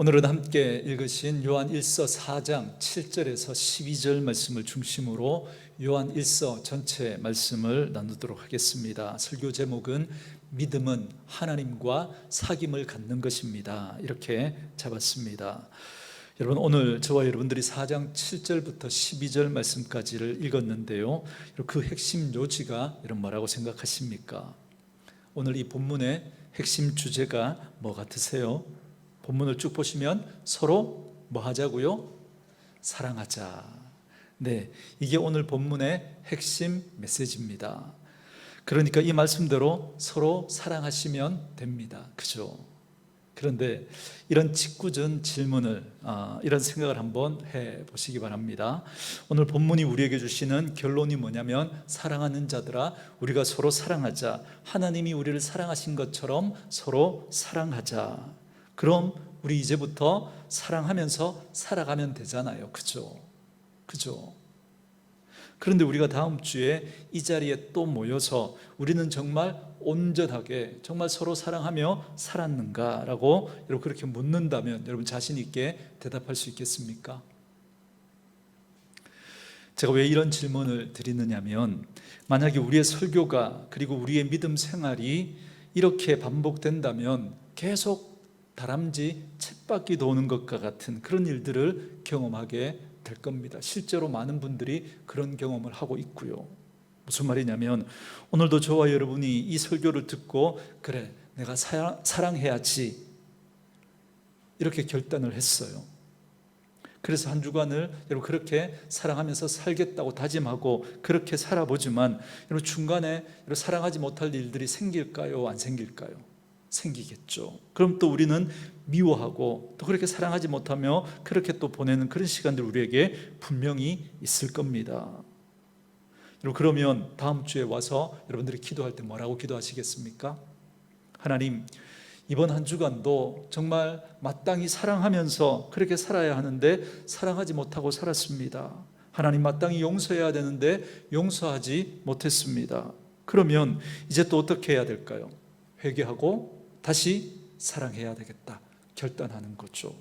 오늘은 함께 읽으신 요한 1서 4장 7절에서 12절 말씀을 중심으로 요한 1서 전체 말씀을 나누도록 하겠습니다. 설교 제목은 믿음은 하나님과 사귐을 갖는 것입니다. 이렇게 잡았습니다. 여러분, 오늘 저와 여러분들이 4장 7절부터 12절 말씀까지를 읽었는데요, 그 핵심 요지가 여러분 뭐라고 생각하십니까? 오늘 이 본문의 핵심 주제가 뭐 같으세요? 본문을 쭉 보시면 서로 뭐 하자고요? 사랑하자. 네, 이게 오늘 본문의 핵심 메시지입니다. 그러니까 이 말씀대로 서로 사랑하시면 됩니다. 그죠? 그런데 이런 짓궂은 질문을, 이런 생각을 한번 해보시기 바랍니다. 오늘 본문이 우리에게 주시는 결론이 뭐냐면, 사랑하는 자들아 우리가 서로 사랑하자. 하나님이 우리를 사랑하신 것처럼 서로 사랑하자. 그럼 우리 이제부터 사랑하면서 살아가면 되잖아요. 그죠? 그런데 우리가 다음 주에 이 자리에 또 모여서 우리는 정말 온전하게 정말 서로 사랑하며 살았는가라고 여러분 그렇게 묻는다면 여러분 자신 있게 대답할 수 있겠습니까? 제가 왜 이런 질문을 드리느냐면, 만약에 우리의 설교가 그리고 우리의 믿음 생활이 이렇게 반복된다면 계속 다람쥐 쳇바퀴 도는 것과 같은 그런 일들을 경험하게 될 겁니다. 실제로 많은 분들이 그런 경험을 하고 있고요. 무슨 말이냐면, 오늘도 저와 여러분이 이 설교를 듣고 그래, 내가 사랑해야지 이렇게 결단을 했어요. 그래서 한 주간을 여러분 그렇게 사랑하면서 살겠다고 다짐하고 그렇게 살아보지만, 여러분 중간에 여러분 사랑하지 못할 일들이 생길까요? 안 생길까요? 생기겠죠. 그럼 또 우리는 미워하고 또 그렇게 사랑하지 못하며 그렇게 또 보내는 그런 시간들 우리에게 분명히 있을 겁니다. 여러분, 그러면 다음 주에 와서 여러분들이 기도할 때 뭐라고 기도하시겠습니까? 하나님, 이번 한 주간도 정말 마땅히 사랑하면서 그렇게 살아야 하는데 사랑하지 못하고 살았습니다. 하나님, 마땅히 용서해야 되는데 용서하지 못했습니다. 그러면 이제 또 어떻게 해야 될까요? 회개하고 다시 사랑해야 되겠다 결단하는 거죠.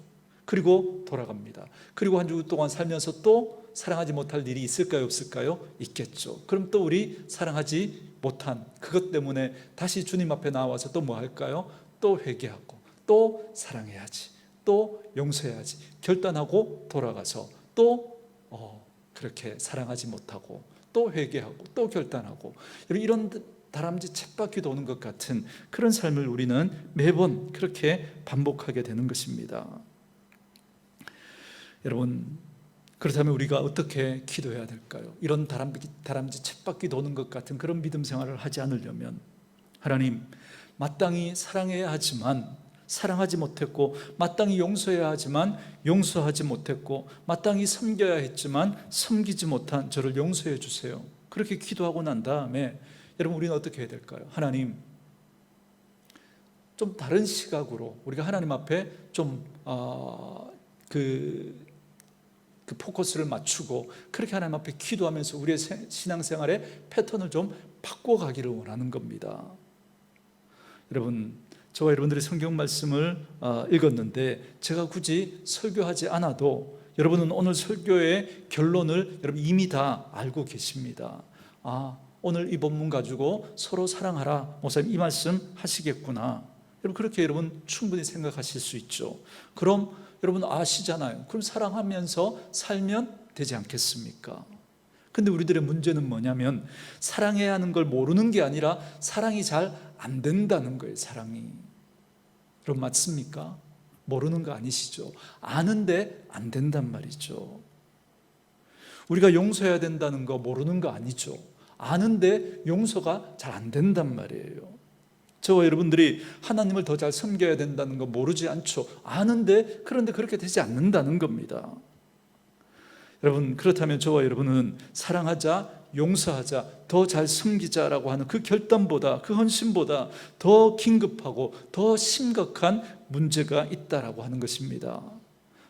그리고 돌아갑니다. 그리고 한 주 동안 살면서 또 사랑하지 못할 일이 있을까요? 없을까요? 있겠죠. 그럼 또 우리 사랑하지 못한 그것 때문에 다시 주님 앞에 나와서 또 뭐 할까요? 또 회개하고 또 사랑해야지, 또 용서해야지 결단하고 돌아가서 또 그렇게 사랑하지 못하고 또 회개하고 또 결단하고, 이런 다람쥐 쳇바퀴 도는 것 같은 그런 삶을 우리는 매번 그렇게 반복하게 되는 것입니다. 여러분, 그렇다면 우리가 어떻게 기도해야 될까요? 이런 다람쥐 쳇바퀴 도는 것 같은 그런 믿음 생활을 하지 않으려면, 하나님, 마땅히 사랑해야 하지만 사랑하지 못했고, 마땅히 용서해야 하지만 용서하지 못했고, 마땅히 섬겨야 했지만 섬기지 못한 저를 용서해 주세요. 그렇게 기도하고 난 다음에 여러분, 우리는 어떻게 해야 될까요? 하나님, 좀 다른 시각으로 우리가 하나님 앞에 좀 그 포커스를 맞추고 그렇게 하나님 앞에 기도하면서 우리의 신앙생활의 패턴을 좀 바꿔가기를 원하는 겁니다. 여러분, 저와 여러분들이 성경 말씀을 읽었는데 제가 굳이 설교하지 않아도 여러분은 오늘 설교의 결론을 여러분 이미 다 알고 계십니다. 오늘 이 본문 가지고 서로 사랑하라, 목사님 이 말씀 하시겠구나. 여러분 그렇게 여러분 충분히 생각하실 수 있죠. 그럼 여러분 아시잖아요. 그럼 사랑하면서 살면 되지 않겠습니까? 근데 우리들의 문제는 뭐냐면, 사랑해야 하는 걸 모르는 게 아니라 사랑이 잘 안 된다는 거예요. 사랑이. 여러분 맞습니까? 모르는 거 아니시죠? 아는데 안 된단 말이죠. 우리가 용서해야 된다는 거 모르는 거 아니죠? 아는데 용서가 잘 안 된단 말이에요. 저와 여러분들이 하나님을 더 잘 섬겨야 된다는 거 모르지 않죠? 아는데 그런데 그렇게 되지 않는다는 겁니다. 여러분, 그렇다면 저와 여러분은 사랑하자, 용서하자, 더 잘 섬기자라고 하는 그 결단보다, 그 헌신보다 더 긴급하고 더 심각한 문제가 있다라고 하는 것입니다.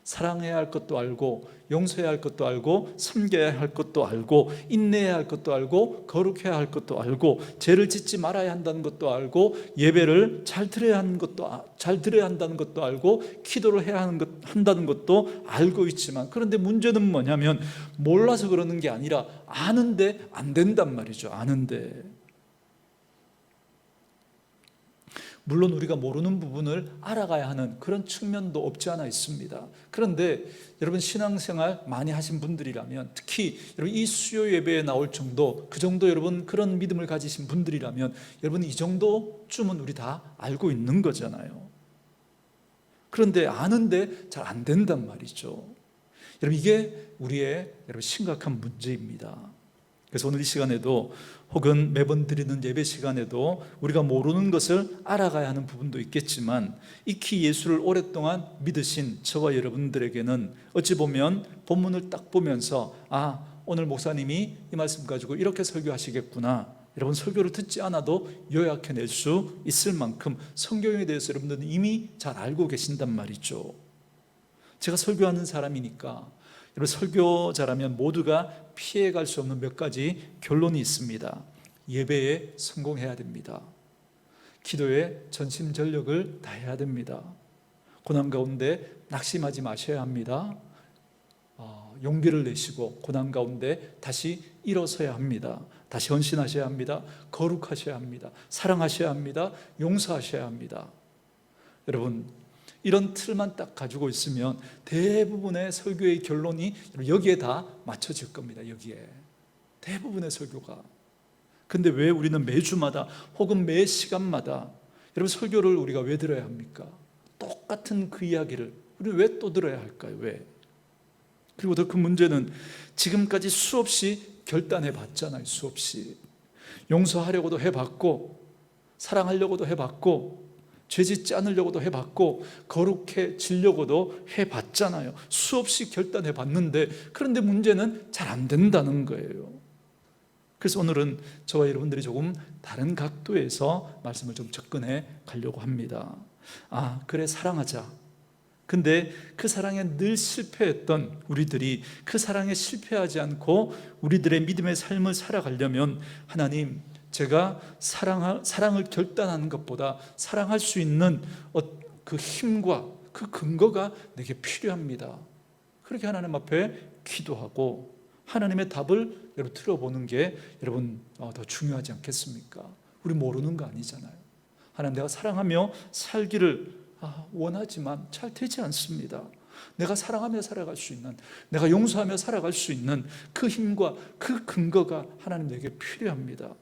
사랑해야 할 것도 알고, 용서해야 할 것도 알고, 섬겨야 할 것도 알고, 인내해야 할 것도 알고, 거룩해야 할 것도 알고, 죄를 짓지 말아야 한다는 것도 알고, 예배를 잘 드려야 한다는 것도 알고, 기도를 해야 한다는 것도 알고 있지만, 그런데 문제는 뭐냐면 몰라서 그러는 게 아니라 아는데 안 된단 말이죠. 아는데. 물론 우리가 모르는 부분을 알아가야 하는 그런 측면도 없지 않아 있습니다. 그런데 여러분, 신앙생활 많이 하신 분들이라면, 특히 여러분 이 수요 예배에 나올 정도, 그 정도 여러분 그런 믿음을 가지신 분들이라면, 여러분 이 정도쯤은 우리 다 알고 있는 거잖아요. 그런데 아는데 잘 안 된단 말이죠. 여러분, 이게 우리의 여러분 심각한 문제입니다. 그래서 오늘 이 시간에도, 혹은 매번 드리는 예배 시간에도 우리가 모르는 것을 알아가야 하는 부분도 있겠지만, 익히 예수를 오랫동안 믿으신 저와 여러분들에게는 어찌 보면 본문을 딱 보면서, 아, 오늘 목사님이 이 말씀 가지고 이렇게 설교하시겠구나, 여러분 설교를 듣지 않아도 요약해낼 수 있을 만큼 성경에 대해서 여러분들은 이미 잘 알고 계신단 말이죠. 제가 설교하는 사람이니까, 여러분 설교자라면 모두가 피해갈 수 없는 몇 가지 결론이 있습니다. 예배에 성공해야 됩니다. 기도에 전심전력을 다해야 됩니다. 고난 가운데 낙심하지 마셔야 합니다. 용기를 내시고 고난 가운데 다시 일어서야 합니다. 다시 헌신하셔야 합니다. 거룩하셔야 합니다. 사랑하셔야 합니다. 용서하셔야 합니다. 여러분, 이런 틀만 딱 가지고 있으면 대부분의 설교의 결론이 여기에 다 맞춰질 겁니다. 여기에 대부분의 설교가. 근데 왜 우리는 매주마다 혹은 매 시간마다 여러분 설교를 우리가 왜 들어야 합니까? 똑같은 그 이야기를 우리 왜 또 들어야 할까요? 왜? 그리고 더 큰 문제는 지금까지 수없이 결단해 봤잖아요. 수없이 용서하려고도 해봤고, 사랑하려고도 해봤고, 죄짓지 않으려고도 해봤고, 거룩해지려고도 해봤잖아요. 수없이 결단해 봤는데, 그런데 문제는 잘 안 된다는 거예요. 그래서 오늘은 저와 여러분들이 조금 다른 각도에서 말씀을 좀 접근해 가려고 합니다. 아, 그래, 사랑하자. 근데 그 사랑에 늘 실패했던 우리들이 그 사랑에 실패하지 않고 우리들의 믿음의 삶을 살아가려면, 하나님, 제가 사랑을 결단하는 것보다 사랑할 수 있는 그 힘과 그 근거가 내게 필요합니다. 그렇게 하나님 앞에 기도하고 하나님의 답을 여러분 들어보는 게 여러분 더 중요하지 않겠습니까? 우리 모르는 거 아니잖아요. 하나님, 내가 사랑하며 살기를 원하지만 잘 되지 않습니다. 내가 사랑하며 살아갈 수 있는, 내가 용서하며 살아갈 수 있는 그 힘과 그 근거가 하나님 내게 필요합니다.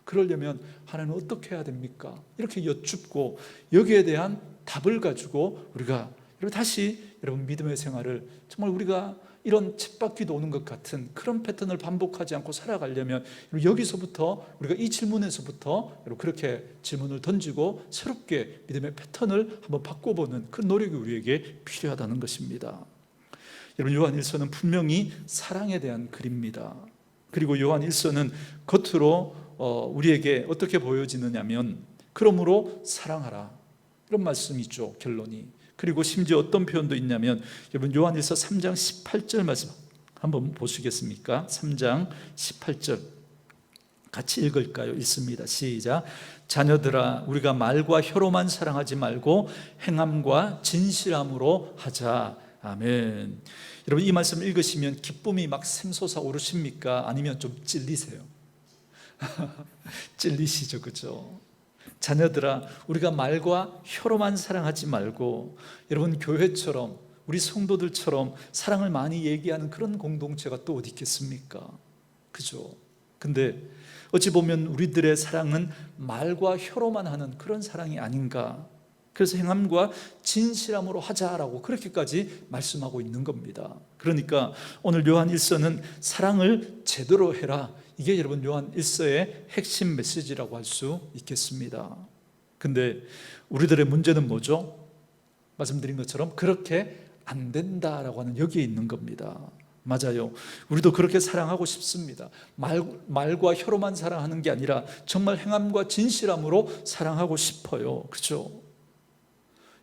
그러려면 하나님 어떻게 해야 됩니까? 이렇게 여쭙고 여기에 대한 답을 가지고 우리가 다시 여러분 믿음의 생활을 정말 우리가 이런 쳇바퀴 도는 것 같은 그런 패턴을 반복하지 않고 살아가려면 여기서부터 우리가 이 질문에서부터 그렇게 질문을 던지고 새롭게 믿음의 패턴을 한번 바꿔보는 그 노력이 우리에게 필요하다는 것입니다. 여러분, 요한 1서는 분명히 사랑에 대한 글입니다. 그리고 요한 1서는 겉으로 우리에게 어떻게 보여지느냐면, 그러므로 사랑하라, 이런 말씀이 있죠. 결론이. 그리고 심지어 어떤 표현도 있냐면, 여러분 요한일서 3장 18절 말씀 한번 보시겠습니까? 3장 18절 같이 읽을까요? 읽습니다. 시작. 자녀들아, 우리가 말과 혀로만 사랑하지 말고 행함과 진실함으로 하자. 아멘. 여러분, 이 말씀 읽으시면 기쁨이 막 샘솟아 오르십니까? 아니면 좀 찔리세요? 찔리시죠, 그죠? 자녀들아, 우리가 말과 혀로만 사랑하지 말고, 여러분 교회처럼 우리 성도들처럼 사랑을 많이 얘기하는 그런 공동체가 또 어디 있겠습니까? 그죠? 근데 어찌 보면 우리들의 사랑은 말과 혀로만 하는 그런 사랑이 아닌가. 그래서 행함과 진실함으로 하자라고 그렇게까지 말씀하고 있는 겁니다. 그러니까 오늘 요한 1서는 사랑을 제대로 해라, 이게 여러분 요한 1서의 핵심 메시지라고 할 수 있겠습니다. 근데 우리들의 문제는 뭐죠? 말씀드린 것처럼 그렇게 안 된다라고 하는 여기에 있는 겁니다. 맞아요. 우리도 그렇게 사랑하고 싶습니다. 말과 혀로만 사랑하는 게 아니라 정말 행함과 진실함으로 사랑하고 싶어요. 그렇죠?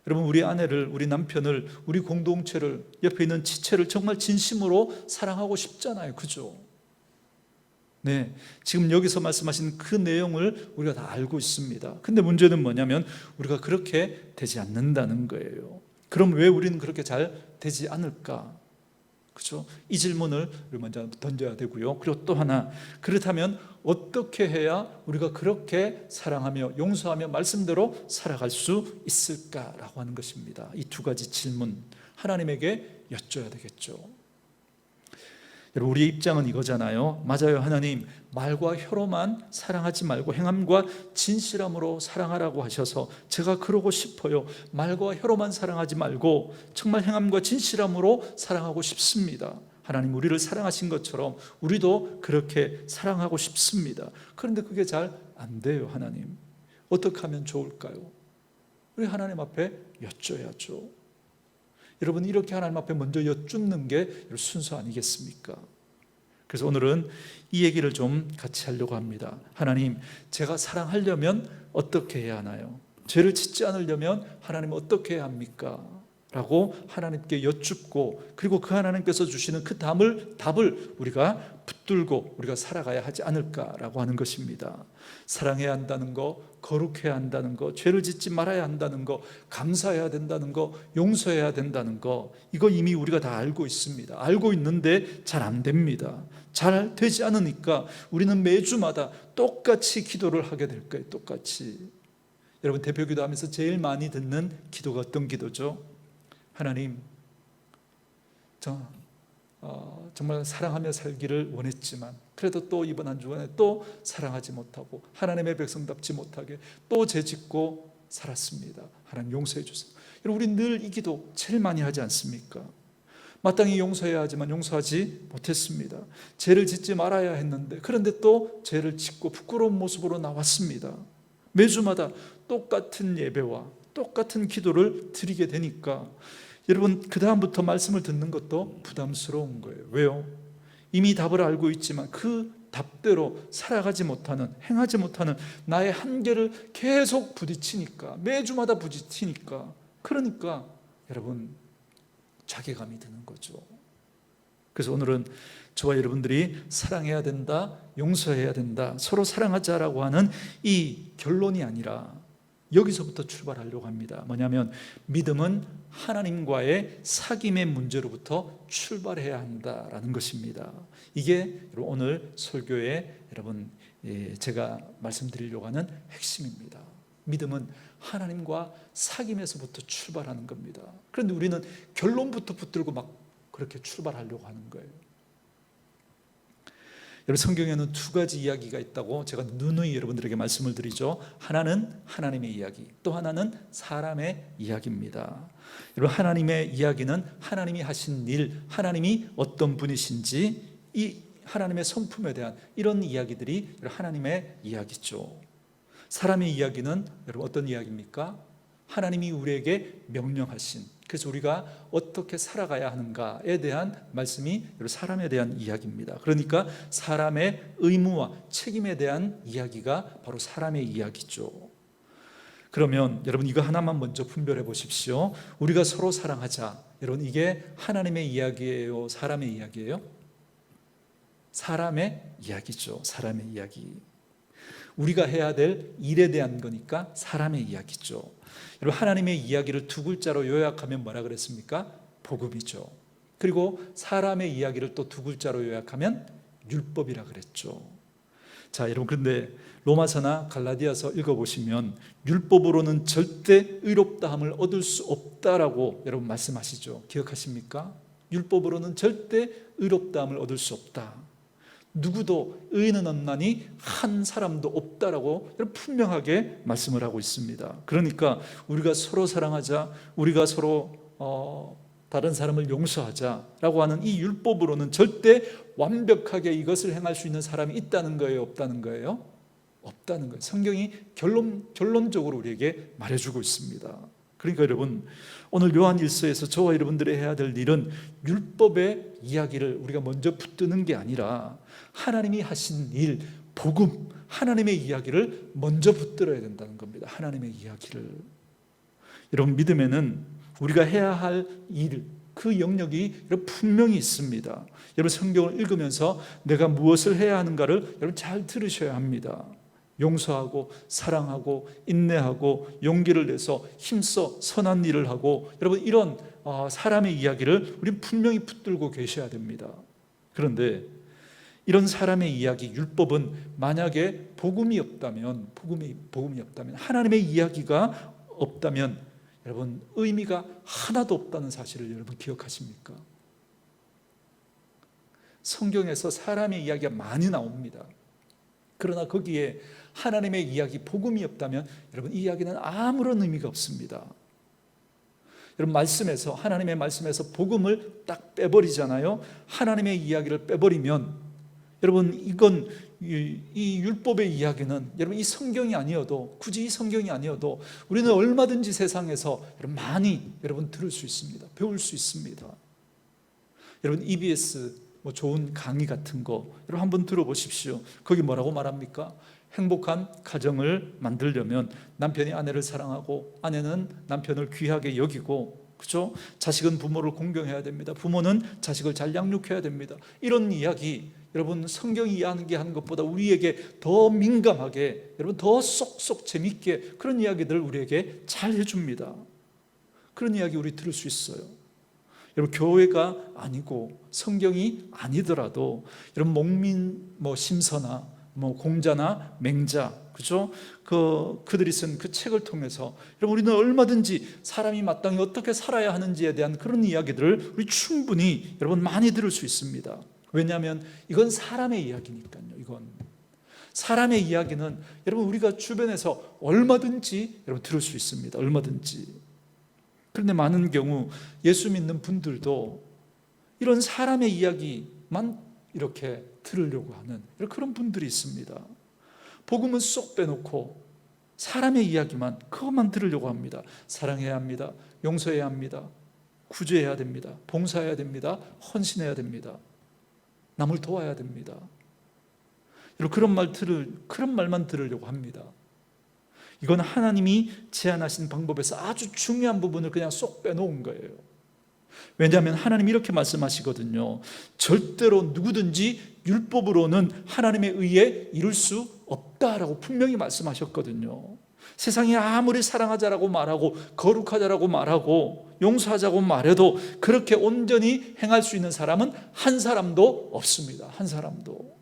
여러분, 우리 아내를, 우리 남편을, 우리 공동체를, 옆에 있는 지체를 정말 진심으로 사랑하고 싶잖아요. 그죠? 네, 지금 여기서 말씀하신 그 내용을 우리가 다 알고 있습니다. 근데 문제는 뭐냐면 우리가 그렇게 되지 않는다는 거예요. 그럼 왜 우리는 그렇게 잘 되지 않을까? 그죠? 이 질문을 먼저 던져야 되고요. 그리고 또 하나, 그렇다면 어떻게 해야 우리가 그렇게 사랑하며 용서하며 말씀대로 살아갈 수 있을까라고 하는 것입니다. 이 두 가지 질문 하나님에게 여쭤야 되겠죠. 여러분, 우리의 입장은 이거잖아요. 맞아요, 하나님, 말과 혀로만 사랑하지 말고 행함과 진실함으로 사랑하라고 하셔서 제가 그러고 싶어요. 말과 혀로만 사랑하지 말고 정말 행함과 진실함으로 사랑하고 싶습니다. 하나님, 우리를 사랑하신 것처럼 우리도 그렇게 사랑하고 싶습니다. 그런데 그게 잘 안 돼요. 하나님, 어떻게 하면 좋을까요? 우리 하나님 앞에 여쭤야죠. 여러분, 이렇게 하나님 앞에 먼저 여쭙는 게 순서 아니겠습니까? 그래서 오늘은 이 얘기를 좀 같이 하려고 합니다. 하나님, 제가 사랑하려면 어떻게 해야 하나요? 죄를 짓지 않으려면 하나님 어떻게 해야 합니까? 라고 하나님께 여쭙고, 그리고 그 하나님께서 주시는 그 답을 우리가 붙들고 우리가 살아가야 하지 않을까라고 하는 것입니다. 사랑해야 한다는 거, 거룩해야 한다는 거, 죄를 짓지 말아야 한다는 거, 감사해야 된다는 거, 용서해야 된다는 거, 이거 이미 우리가 다 알고 있습니다. 알고 있는데 잘 안 됩니다. 잘 되지 않으니까 우리는 매주마다 똑같이 기도를 하게 될 거예요. 똑같이. 여러분, 대표 기도하면서 제일 많이 듣는 기도가 어떤 기도죠? 하나님, 정말 사랑하며 살기를 원했지만 그래도 또 이번 한 주간에 또 사랑하지 못하고 하나님의 백성답지 못하게 또 죄짓고 살았습니다. 하나님, 용서해 주세요. 여러분, 우리 늘 이 기도 제일 많이 하지 않습니까? 마땅히 용서해야 하지만 용서하지 못했습니다. 죄를 짓지 말아야 했는데 그런데 또 죄를 짓고 부끄러운 모습으로 나왔습니다. 매주마다 똑같은 예배와 똑같은 기도를 드리게 되니까 여러분, 그 다음부터 말씀을 듣는 것도 부담스러운 거예요. 왜요? 이미 답을 알고 있지만 그 답대로 살아가지 못하는, 행하지 못하는 나의 한계를 계속 부딪히니까, 매주마다 부딪히니까, 그러니까 여러분, 자괴감이 드는 거죠. 그래서 오늘은 저와 여러분들이 사랑해야 된다, 용서해야 된다, 서로 사랑하자라고 하는 이 결론이 아니라 여기서부터 출발하려고 합니다. 뭐냐면 믿음은 하나님과의 사귐의 문제로부터 출발해야 한다라는 것입니다. 이게 오늘 설교에 여러분 제가 말씀드리려고 하는 핵심입니다. 믿음은 하나님과 사귐에서부터 출발하는 겁니다. 그런데 우리는 결론부터 붙들고 막 그렇게 출발하려고 하는 거예요. 여러분, 성경에는 두 가지 이야기가 있다고 제가 누누이 여러분들에게 말씀을 드리죠. 하나는 하나님의 이야기, 또 하나는 사람의 이야기입니다. 여러분, 하나님의 이야기는 하나님이 하신 일, 하나님이 어떤 분이신지, 이 하나님의 성품에 대한 이런 이야기들이 하나님의 이야기죠. 사람의 이야기는 여러분 어떤 이야기입니까? 하나님이 우리에게 명령하신, 그래서 우리가 어떻게 살아가야 하는가에 대한 말씀이 사람에 대한 이야기입니다. 그러니까 사람의 의무와 책임에 대한 이야기가 바로 사람의 이야기죠. 그러면 여러분, 이거 하나만 먼저 분별해 보십시오. 우리가 서로 사랑하자. 여러분, 이게 하나님의 이야기예요, 사람의 이야기예요? 사람의 이야기죠. 사람의 이야기. 우리가 해야 될 일에 대한 거니까 사람의 이야기죠. 여러분, 하나님의 이야기를 두 글자로 요약하면 뭐라 그랬습니까? 복음이죠. 그리고 사람의 이야기를 또 두 글자로 요약하면 율법이라 그랬죠. 자, 여러분, 그런데 로마서나 갈라디아서 읽어보시면 율법으로는 절대 의롭다함을 얻을 수 없다라고 여러분 말씀하시죠. 기억하십니까? 율법으로는 절대 의롭다함을 얻을 수 없다. 누구도 의인은 없나니 한 사람도 없다라고 분명하게 말씀을 하고 있습니다. 그러니까 우리가 서로 사랑하자, 우리가 서로 다른 사람을 용서하자라고 하는 이 율법으로는 절대 완벽하게 이것을 행할 수 있는 사람이 있다는 거예요, 없다는 거예요? 없다는 거예요. 성경이 결론적으로 우리에게 말해주고 있습니다. 그러니까 여러분, 오늘 요한 1서에서 저와 여러분들이 해야 될 일은 율법의 이야기를 우리가 먼저 붙드는 게 아니라 하나님이 하신 일, 복음, 하나님의 이야기를 먼저 붙들어야 된다는 겁니다. 하나님의 이야기를. 여러분, 믿음에는 우리가 해야 할 일, 그 영역이 분명히 있습니다. 여러분, 성경을 읽으면서 내가 무엇을 해야 하는가를 여러분 잘 들으셔야 합니다. 용서하고 사랑하고 인내하고 용기를 내서 힘써 선한 일을 하고, 여러분, 이런 사람의 이야기를 우리는 분명히 붙들고 계셔야 됩니다. 그런데 이런 사람의 이야기, 율법은 만약에 복음이 없다면, 하나님의 이야기가 없다면 여러분 의미가 하나도 없다는 사실을 여러분 기억하십니까? 성경에서 사람의 이야기가 많이 나옵니다. 그러나 거기에 하나님의 이야기, 복음이 없다면 여러분 이 이야기는 아무런 의미가 없습니다. 여러분, 말씀에서, 하나님의 말씀에서 복음을 딱 빼버리잖아요. 하나님의 이야기를 빼버리면 여러분, 이건 이 율법의 이야기는 여러분 이 성경이 아니어도, 굳이 이 성경이 아니어도 우리는 얼마든지 세상에서 여러분 많이 여러분 들을 수 있습니다. 배울 수 있습니다. 여러분, EBS 좋은 강의 같은 거 여러분 한번 들어보십시오. 거기 뭐라고 말합니까? 행복한 가정을 만들려면 남편이 아내를 사랑하고 아내는 남편을 귀하게 여기고, 그렇죠? 자식은 부모를 공경해야 됩니다. 부모는 자식을 잘 양육해야 됩니다. 이런 이야기, 여러분 성경이 이야기하는 것보다 우리에게 더 민감하게, 여러분 더 쏙쏙 재밌게 그런 이야기들을 우리에게 잘 해줍니다. 그런 이야기 우리 들을 수 있어요. 여러분, 교회가 아니고 성경이 아니더라도 여러분 목민 심서나 공자나 맹자, 그죠? 그들이 쓴 그 책을 통해서 여러분 우리는 얼마든지 사람이 마땅히 어떻게 살아야 하는지에 대한 그런 이야기들을 우리 충분히 여러분 많이 들을 수 있습니다. 왜냐하면 이건 사람의 이야기니까요. 이건 사람의 이야기는 여러분 우리가 주변에서 얼마든지 여러분 들을 수 있습니다. 얼마든지. 그런데 많은 경우 예수 믿는 분들도 이런 사람의 이야기만 이렇게 들으려고 하는 그런 분들이 있습니다. 복음은 쏙 빼놓고 사람의 이야기만, 그것만 들으려고 합니다. 사랑해야 합니다. 용서해야 합니다. 구제해야 됩니다. 봉사해야 됩니다. 헌신해야 됩니다. 남을 도와야 됩니다. 그런 말만 들으려고 합니다. 이건 하나님이 제안하신 방법에서 아주 중요한 부분을 그냥 쏙 빼놓은 거예요. 왜냐하면 하나님이 이렇게 말씀하시거든요. 절대로 누구든지 율법으로는 하나님의 의에 이룰 수 없다라고 분명히 말씀하셨거든요. 세상에 아무리 사랑하자라고 말하고 거룩하자라고 말하고 용서하자고 말해도 그렇게 온전히 행할 수 있는 사람은 한 사람도 없습니다. 한 사람도.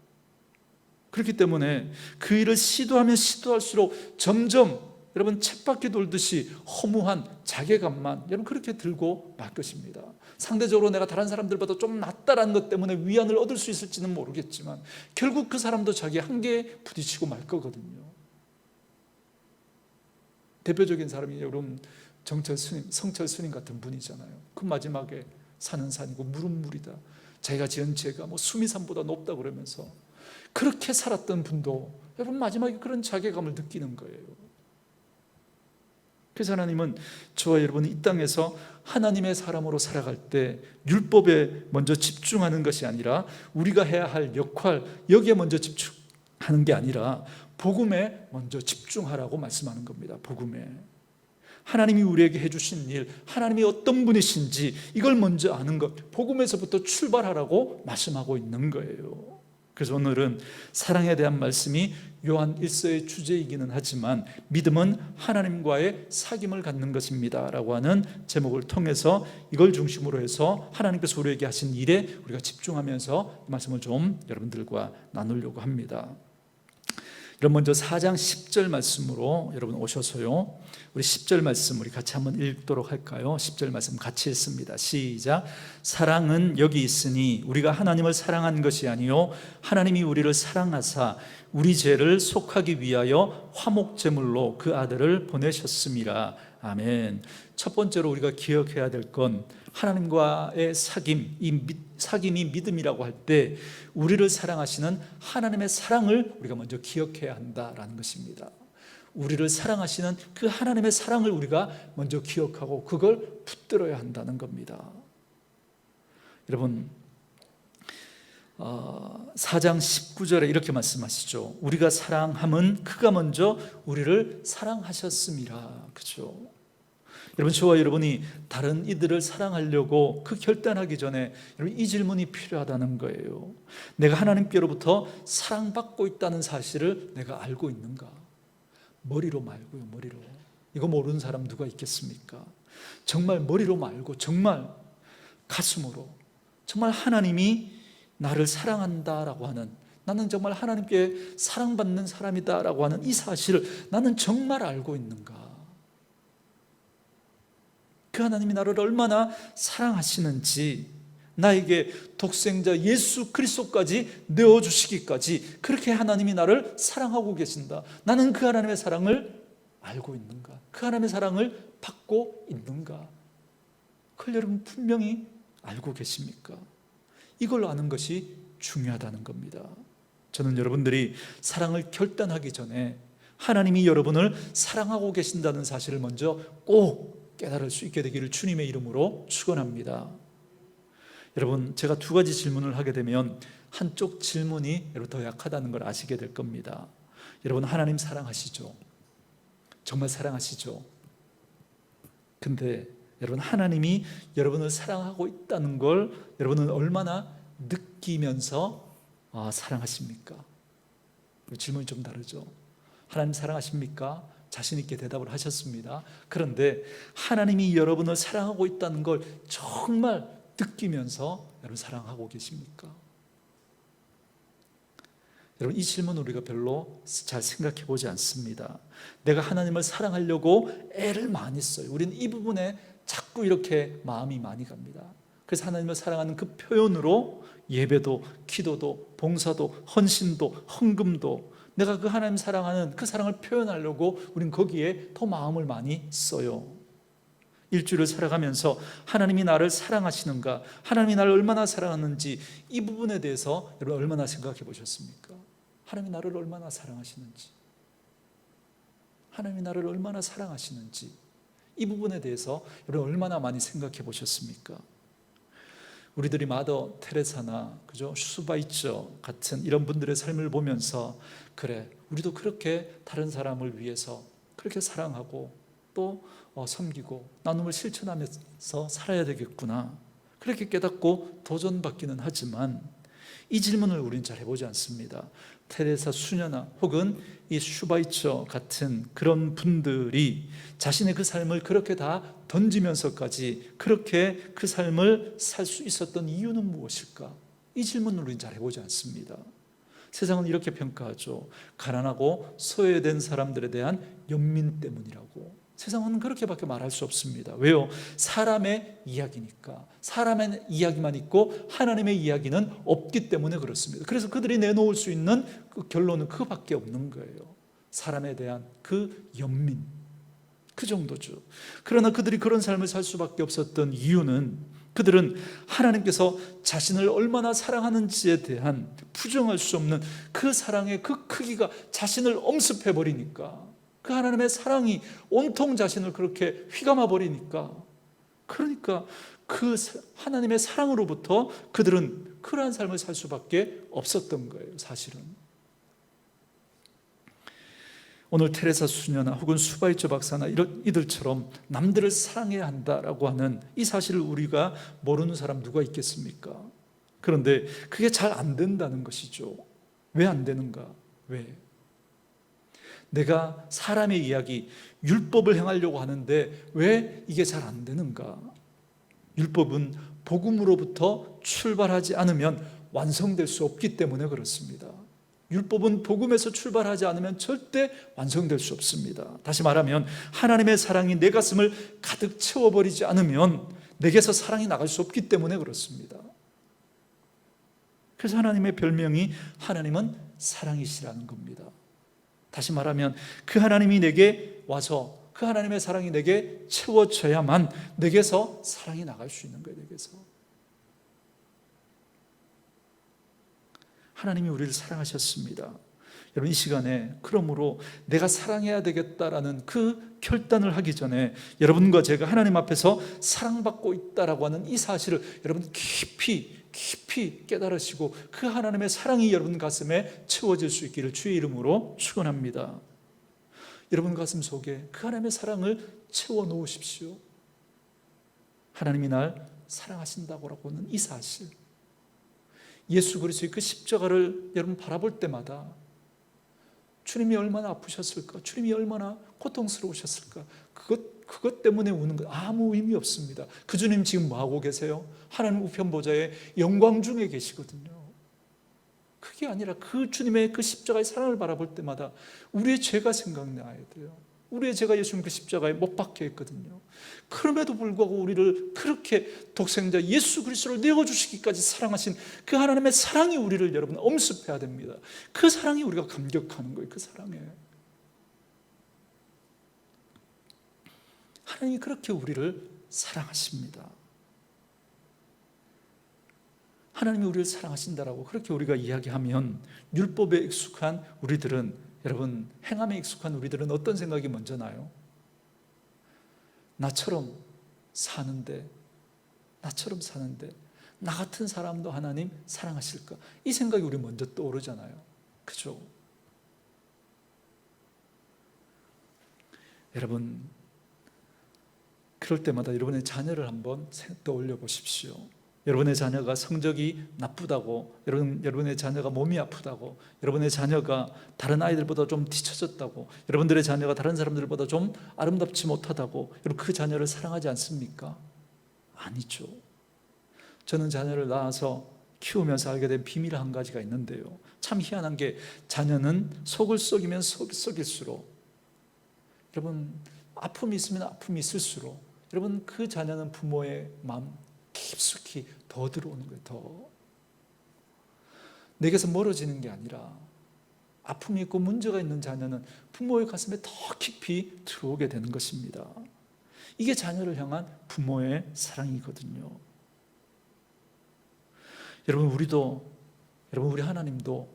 그렇기 때문에 그 일을 시도하면 시도할수록 점점 여러분 쳇바퀴 돌듯이 허무한 자괴감만 여러분 그렇게 들고 말 것입니다. 상대적으로 내가 다른 사람들보다 좀 낫다라는 것 때문에 위안을 얻을 수 있을지는 모르겠지만 결국 그 사람도 자기 한계에 부딪히고 말 거거든요. 대표적인 사람이 여러분 성철 스님 같은 분이잖아요. 그 마지막에 산은 산이고 물은 물이다. 자기가 지은 죄가 수미산보다 높다 그러면서 그렇게 살았던 분도 여러분 마지막에 그런 자괴감을 느끼는 거예요. 그래서 하나님은 저와 여러분이 이 땅에서 하나님의 사람으로 살아갈 때 율법에 먼저 집중하는 것이 아니라 우리가 해야 할 역할, 여기에 먼저 집중하는 게 아니라 복음에 먼저 집중하라고 말씀하는 겁니다. 복음에. 하나님이 우리에게 해주신 일, 하나님이 어떤 분이신지 이걸 먼저 아는 것, 복음에서부터 출발하라고 말씀하고 있는 거예요. 그래서 오늘은 사랑에 대한 말씀이 요한 1서의 주제이기는 하지만 믿음은 하나님과의 사귐을 갖는 것입니다 라고 하는 제목을 통해서 이걸 중심으로 해서 하나님께서 우리에게 하신 일에 우리가 집중하면서 이 말씀을 좀 여러분들과 나누려고 합니다. 여러분, 먼저 4장 10절 말씀으로 여러분 오셔서요, 우리 10절 말씀 우리 같이 한번 읽도록 할까요? 10절 말씀 같이 읽습니다. 시작. 사랑은 여기 있으니 우리가 하나님을 사랑한 것이 아니요 하나님이 우리를 사랑하사 우리 죄를 속하기 위하여 화목제물로 그 아들을 보내셨음이라. 아멘. 첫 번째로 우리가 기억해야 될 건 하나님과의 사귐, 이 사귐이 믿음이라고 할 때 우리를 사랑하시는 하나님의 사랑을 우리가 먼저 기억해야 한다라는 것입니다. 우리를 사랑하시는 그 하나님의 사랑을 우리가 먼저 기억하고 그걸 붙들어야 한다는 겁니다. 여러분, 4장 19절에 이렇게 말씀하시죠. 우리가 사랑함은 그가 먼저 우리를 사랑하셨음이라. 그렇죠? 여러분, 저와 여러분이 다른 이들을 사랑하려고 그 결단하기 전에 여러분 이 질문이 필요하다는 거예요. 내가 하나님께로부터 사랑받고 있다는 사실을 내가 알고 있는가? 머리로 말고요, 머리로. 이거 모르는 사람 누가 있겠습니까? 정말 머리로 말고 정말 가슴으로, 정말 하나님이 나를 사랑한다라고 하는, 나는 정말 하나님께 사랑받는 사람이다라고 하는 이 사실을 나는 정말 알고 있는가? 그 하나님이 나를 얼마나 사랑하시는지, 나에게 독생자 예수 그리스도까지 내어주시기까지 그렇게 하나님이 나를 사랑하고 계신다. 나는 그 하나님의 사랑을 알고 있는가? 그 하나님의 사랑을 받고 있는가? 그걸 여러분 분명히 알고 계십니까? 이걸 아는 것이 중요하다는 겁니다. 저는 여러분들이 사랑을 결단하기 전에 하나님이 여러분을 사랑하고 계신다는 사실을 먼저 꼭 깨달을 수 있게 되기를 주님의 이름으로 축원합니다. 여러분, 제가 두 가지 질문을 하게 되면 한쪽 질문이 여러분 더 약하다는 걸 아시게 될 겁니다. 여러분, 하나님 사랑하시죠? 정말 사랑하시죠? 근데 여러분, 하나님이 여러분을 사랑하고 있다는 걸 여러분은 얼마나 느끼면서 사랑하십니까? 질문이 좀 다르죠. 하나님 사랑하십니까? 자신 있게 대답을 하셨습니다. 그런데 하나님이 여러분을 사랑하고 있다는 걸 정말 느끼면서 여러분 사랑하고 계십니까? 여러분, 이 질문은 우리가 별로 잘 생각해 보지 않습니다. 내가 하나님을 사랑하려고 애를 많이 써요. 우리는 이 부분에 자꾸 이렇게 마음이 많이 갑니다. 그래서 하나님을 사랑하는 그 표현으로 예배도, 기도도, 봉사도, 헌신도, 헌금도, 내가 그 하나님 사랑하는 그 사랑을 표현하려고 우린 거기에 더 마음을 많이 써요. 일주일을 살아가면서 하나님이 나를 사랑하시는가, 하나님이 나를 얼마나 사랑하는지, 이 부분에 대해서 여러분 얼마나 생각해 보셨습니까? 하나님이 나를 얼마나 사랑하시는지, 하나님이 나를 얼마나 사랑하시는지, 이 부분에 대해서 여러분 얼마나 많이 생각해 보셨습니까? 우리들이 마더 테레사나 그죠, 슈바이처 같은 이런 분들의 삶을 보면서, 그래, 우리도 그렇게 다른 사람을 위해서 그렇게 사랑하고 또 섬기고 나눔을 실천하면서 살아야 되겠구나, 그렇게 깨닫고 도전받기는 하지만 이 질문을 우리는 잘 해보지 않습니다. 테레사 수녀나 혹은 이 슈바이처 같은 그런 분들이 자신의 그 삶을 그렇게 다 던지면서까지 그렇게 그 삶을 살 수 있었던 이유는 무엇일까? 이 질문을 우리는 잘 해보지 않습니다. 세상은 이렇게 평가하죠. 가난하고 소외된 사람들에 대한 연민 때문이라고. 세상은 그렇게밖에 말할 수 없습니다. 왜요? 사람의 이야기니까. 사람의 이야기만 있고 하나님의 이야기는 없기 때문에 그렇습니다. 그래서 그들이 내놓을 수 있는 그 결론은 그거밖에 없는 거예요. 사람에 대한 그 연민, 그 정도죠. 그러나 그들이 그런 삶을 살 수밖에 없었던 이유는, 그들은 하나님께서 자신을 얼마나 사랑하는지에 대한 부정할 수 없는 그 사랑의 그 크기가 자신을 엄습해 버리니까, 그 하나님의 사랑이 온통 자신을 그렇게 휘감아 버리니까, 그러니까 그 하나님의 사랑으로부터 그들은 그러한 삶을 살 수밖에 없었던 거예요, 사실은. 오늘 테레사 수녀나 혹은 수바이처 박사나 이런 이들처럼 남들을 사랑해야 한다라고 하는 이 사실을 우리가 모르는 사람 누가 있겠습니까? 그런데 그게 잘 안 된다는 것이죠. 왜 안 되는가? 왜? 내가 사람의 이야기, 율법을 행하려고 하는데 왜 이게 잘 안 되는가? 율법은 복음으로부터 출발하지 않으면 완성될 수 없기 때문에 그렇습니다. 율법은 복음에서 출발하지 않으면 절대 완성될 수 없습니다. 다시 말하면 하나님의 사랑이 내 가슴을 가득 채워버리지 않으면 내게서 사랑이 나갈 수 없기 때문에 그렇습니다. 그래서 하나님의 별명이 하나님은 사랑이시라는 겁니다. 다시 말하면 그 하나님이 내게 와서 그 하나님의 사랑이 내게 채워져야만 내게서 사랑이 나갈 수 있는 거예요. 내게서. 하나님이 우리를 사랑하셨습니다. 여러분, 이 시간에 그러므로 내가 사랑해야 되겠다라는 그 결단을 하기 전에 여러분과 제가 하나님 앞에서 사랑받고 있다라고 하는 이 사실을 여러분 깊이 깨달으시고 그 하나님의 사랑이 여러분 가슴에 채워질 수 있기를 주의 이름으로 축원합니다. 여러분 가슴 속에 그 하나님의 사랑을 채워 놓으십시오. 하나님이 날 사랑하신다고는 이 사실, 예수 그리스도의 그 십자가를 여러분 바라볼 때마다 주님이 얼마나 아프셨을까, 주님이 얼마나 고통스러우셨을까, 그것 때문에 우는 것 아무 의미 없습니다. 그 주님 지금 뭐하고 계세요? 하나님 우편 보좌에 영광 중에 계시거든요. 그게 아니라 그 주님의 그 십자가의 사랑을 바라볼 때마다 우리의 죄가 생각나야 돼요. 우리의 죄가 예수님 그 십자가에 못 박혀 있거든요. 그럼에도 불구하고 우리를 그렇게 독생자 예수 그리스도를 내어주시기까지 사랑하신 그 하나님의 사랑이 우리를 여러분 엄습해야 됩니다. 그 사랑이 우리가 감격하는 거예요. 그 사랑에 하나님이 그렇게 우리를 사랑하십니다. 하나님이 우리를 사랑하신다라고 그렇게 우리가 이야기하면 율법에 익숙한 우리들은, 여러분 행함에 익숙한 우리들은 어떤 생각이 먼저 나요? 나처럼 사는데 나 같은 사람도 하나님 사랑하실까? 이 생각이 우리 먼저 떠오르잖아요. 그죠? 여러분 그럴 때마다 여러분의 자녀를 한번 떠올려 보십시오. 여러분의 자녀가 성적이 나쁘다고, 여러분의 자녀가 몸이 아프다고, 여러분의 자녀가 다른 아이들보다 좀 뒤처졌다고, 여러분들의 자녀가 다른 사람들보다 좀 아름답지 못하다고, 여러분 그 자녀를 사랑하지 않습니까? 아니죠. 저는 자녀를 낳아서 키우면서 알게 된 비밀 한 가지가 있는데요, 참 희한한 게 자녀는 속을 썩이면 썩일수록, 여러분 아픔이 있으면 아픔이 있을수록 여러분 그 자녀는 부모의 마음 깊숙이 더 들어오는 거예요. 더 내게서 멀어지는 게 아니라 아픔이 있고 문제가 있는 자녀는 부모의 가슴에 더 깊이 들어오게 되는 것입니다. 이게 자녀를 향한 부모의 사랑이거든요. 여러분 우리 하나님도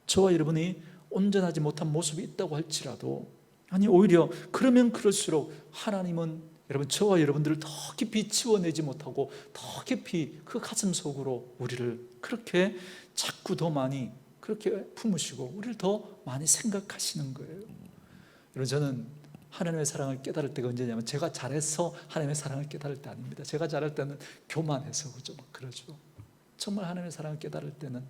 저와 여러분이 온전하지 못한 모습이 있다고 할지라도, 아니 오히려 그러면 그럴수록 하나님은 여러분 저와 여러분들을 더 깊이 지워내지 못하고 더 깊이 그 가슴 속으로 우리를 그렇게 자꾸 더 많이 그렇게 품으시고 우리를 더 많이 생각하시는 거예요. 여러분 저는 하나님의 사랑을 깨달을 때가 언제냐면 제가 잘해서 하나님의 사랑을 깨달을 때 아닙니다. 제가 잘할 때는 교만해서 그러죠. 정말 하나님의 사랑을 깨달을 때는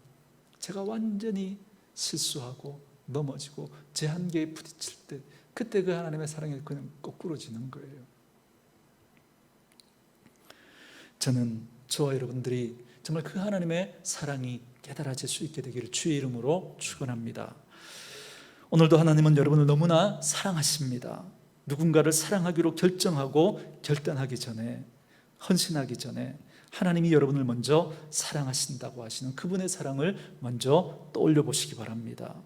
제가 완전히 실수하고 넘어지고 제 한계에 부딪힐 때, 그때 그 하나님의 사랑이 그냥 거꾸로지는 거예요. 저는 저와 여러분들이 정말 그 하나님의 사랑이 깨달아질 수 있게 되기를 주의 이름으로 축원합니다. 오늘도 하나님은 여러분을 너무나 사랑하십니다. 누군가를 사랑하기로 결정하고 결단하기 전에, 헌신하기 전에 하나님이 여러분을 먼저 사랑하신다고 하시는 그분의 사랑을 먼저 떠올려 보시기 바랍니다.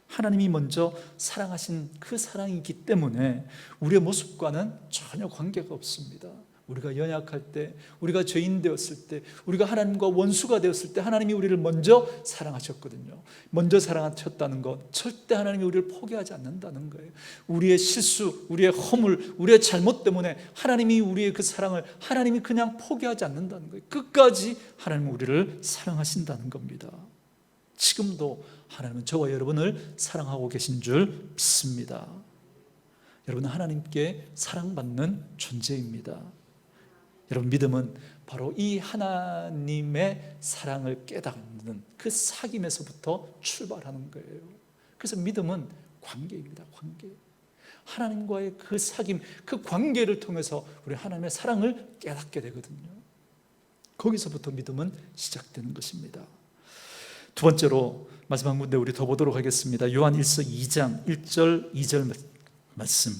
하나님이 먼저 사랑하신 그 사랑이기 때문에 우리의 모습과는 전혀 관계가 없습니다. 우리가 연약할 때, 우리가 죄인 되었을 때, 우리가 하나님과 원수가 되었을 때 하나님이 우리를 먼저 사랑하셨거든요. 먼저 사랑하셨다는 것, 절대 하나님이 우리를 포기하지 않는다는 거예요. 우리의 실수, 우리의 허물, 우리의 잘못 때문에 하나님이 우리의 그 사랑을 하나님이 그냥 포기하지 않는다는 거예요. 끝까지 하나님은 우리를 사랑하신다는 겁니다. 지금도 하나님은 저와 여러분을 사랑하고 계신 줄 믿습니다. 여러분은 하나님께 사랑받는 존재입니다. 여러분 믿음은 바로 이 하나님의 사랑을 깨닫는 그 사귐에서부터 출발하는 거예요. 그래서 믿음은 관계입니다. 관계. 하나님과의 그 사귐, 그 관계를 통해서 우리 하나님의 사랑을 깨닫게 되거든요. 거기서부터 믿음은 시작되는 것입니다. 두 번째로 마지막 문제 우리 더 보도록 하겠습니다. 요한일서 2장 1절 2절 말씀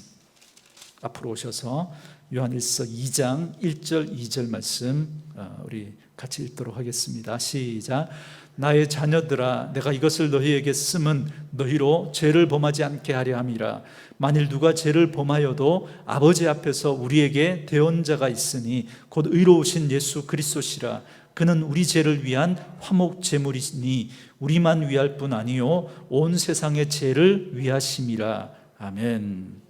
앞으로 오셔서 요한일서 2장 1절 2절 말씀 우리 같이 읽도록 하겠습니다. 시작. 나의 자녀들아, 내가 이것을 너희에게 쓰면 너희로 죄를 범하지 않게 하려 함이라. 만일 누가 죄를 범하여도 아버지 앞에서 우리에게 대언자가 있으니 곧 의로우신 예수 그리스도시라. 그는 우리 죄를 위한 화목 제물이니 우리만 위할 뿐 아니요 온 세상의 죄를 위하심이라. 아멘.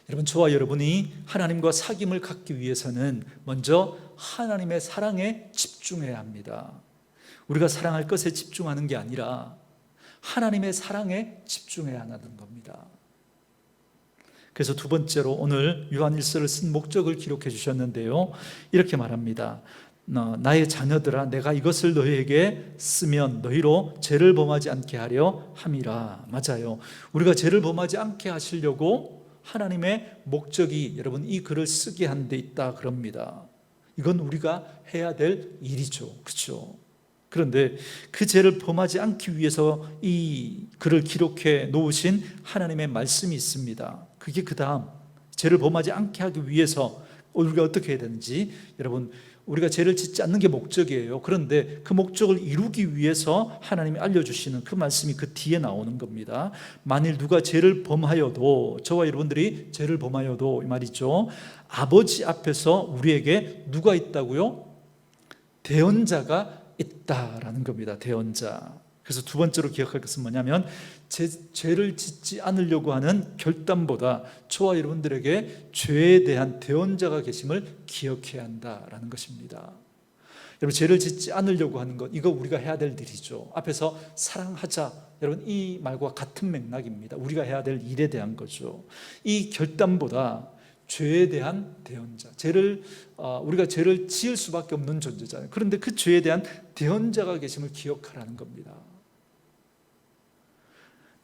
여러분 저와 여러분이 하나님과 사귐을 갖기 위해서는 먼저 하나님의 사랑에 집중해야 합니다. 우리가 사랑할 것에 집중하는 게 아니라 하나님의 사랑에 집중해야 하는 겁니다. 그래서 두 번째로 오늘 요한 1서를 쓴 목적을 기록해 주셨는데요, 이렇게 말합니다. 나의 자녀들아, 내가 이것을 너희에게 쓰면 너희로 죄를 범하지 않게 하려 함이라. 맞아요. 우리가 죄를 범하지 않게 하시려고 하나님의 목적이 여러분 이 글을 쓰게 한 데 있다 그럽니다. 이건 우리가 해야 될 일이죠. 그렇죠? 그런데 그 죄를 범하지 않기 위해서 이 글을 기록해 놓으신 하나님의 말씀이 있습니다. 그게 그 다음 죄를 범하지 않게 하기 위해서 우리가 어떻게 해야 되는지, 여러분 우리가 죄를 짓지 않는 게 목적이에요. 그런데 그 목적을 이루기 위해서 하나님이 알려주시는 그 말씀이 그 뒤에 나오는 겁니다. 만일 누가 죄를 범하여도, 저와 여러분들이 죄를 범하여도 이 말이죠, 아버지 앞에서 우리에게 누가 있다고요? 대언자가 있다라는 겁니다. 대언자. 그래서 두 번째로 기억할 것은 뭐냐면, 죄를 짓지 않으려고 하는 결단보다 저와 여러분들에게 죄에 대한 대언자가 계심을 기억해야 한다라는 것입니다. 여러분, 죄를 짓지 않으려고 하는 것, 이거 우리가 해야 될 일이죠. 앞에서 사랑하자, 여러분 이 말과 같은 맥락입니다. 우리가 해야 될 일에 대한 거죠. 이 결단보다 죄에 대한 대언자, 우리가 죄를 지을 수밖에 없는 존재잖아요. 그런데 그 죄에 대한 대언자가 계심을 기억하라는 겁니다.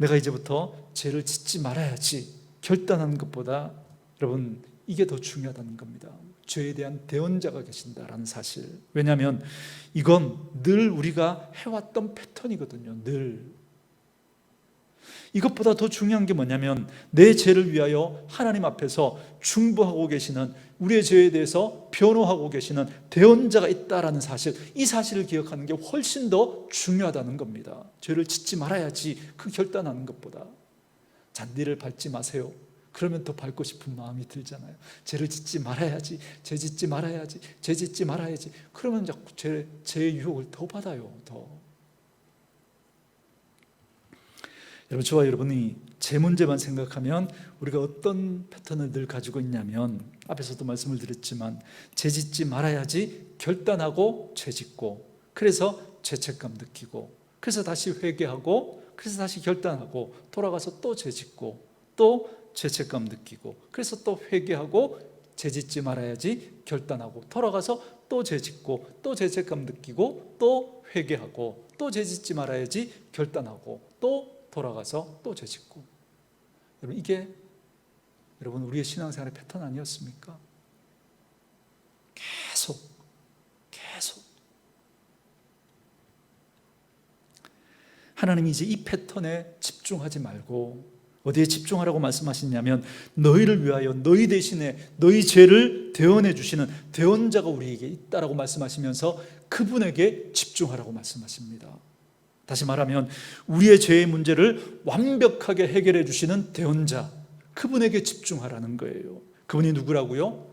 내가 이제부터 죄를 짓지 말아야지 결단하는 것보다 여러분 이게 더 중요하다는 겁니다. 죄에 대한 대언자가 계신다라는 사실. 왜냐하면 이건 늘 우리가 해왔던 패턴이거든요. 늘. 이것보다 더 중요한 게 뭐냐면, 내 죄를 위하여 하나님 앞에서 중보하고 계시는, 우리의 죄에 대해서 변호하고 계시는 대언자가 있다라는 사실, 이 사실을 기억하는 게 훨씬 더 중요하다는 겁니다. 죄를 짓지 말아야지 그 결단하는 것보다. 잔디를 밟지 마세요. 그러면 더 밟고 싶은 마음이 들잖아요. 죄를 짓지 말아야지, 죄 짓지 말아야지, 죄 짓지 말아야지. 그러면 자꾸 죄의 유혹을 더 받아요. 더. 여러분, 저와 여러분이 제 문제만 생각하면 우리가 어떤 패턴을 늘 가지고 있냐면, 앞에서도 말씀을 드렸지만 죄 짓지 말아야지 결단하고 죄 짓고, 그래서 죄책감 느끼고, 그래서 다시 회개하고, 그래서 다시 결단하고, 돌아가서 또 죄 짓고, 또 죄책감 느끼고, 그래서 또 회개하고, 죄 짓지 말아야지 결단하고, 돌아가서 또 죄 짓고, 또 죄책감 느끼고, 또 회개하고, 또 죄 짓지 말아야지 결단하고, 또 돌아가서 또 죄짓고. 여러분, 이게 여러분 우리의 신앙생활의 패턴 아니었습니까? 계속 하나님이 이제 이 패턴에 집중하지 말고 어디에 집중하라고 말씀하시냐면, 너희를 위하여 너희 대신에 너희 죄를 대언해 주시는 대언자가 우리에게 있다라고 말씀하시면서 그분에게 집중하라고 말씀하십니다. 다시 말하면 우리의 죄의 문제를 완벽하게 해결해 주시는 대언자, 그분에게 집중하라는 거예요. 그분이 누구라고요?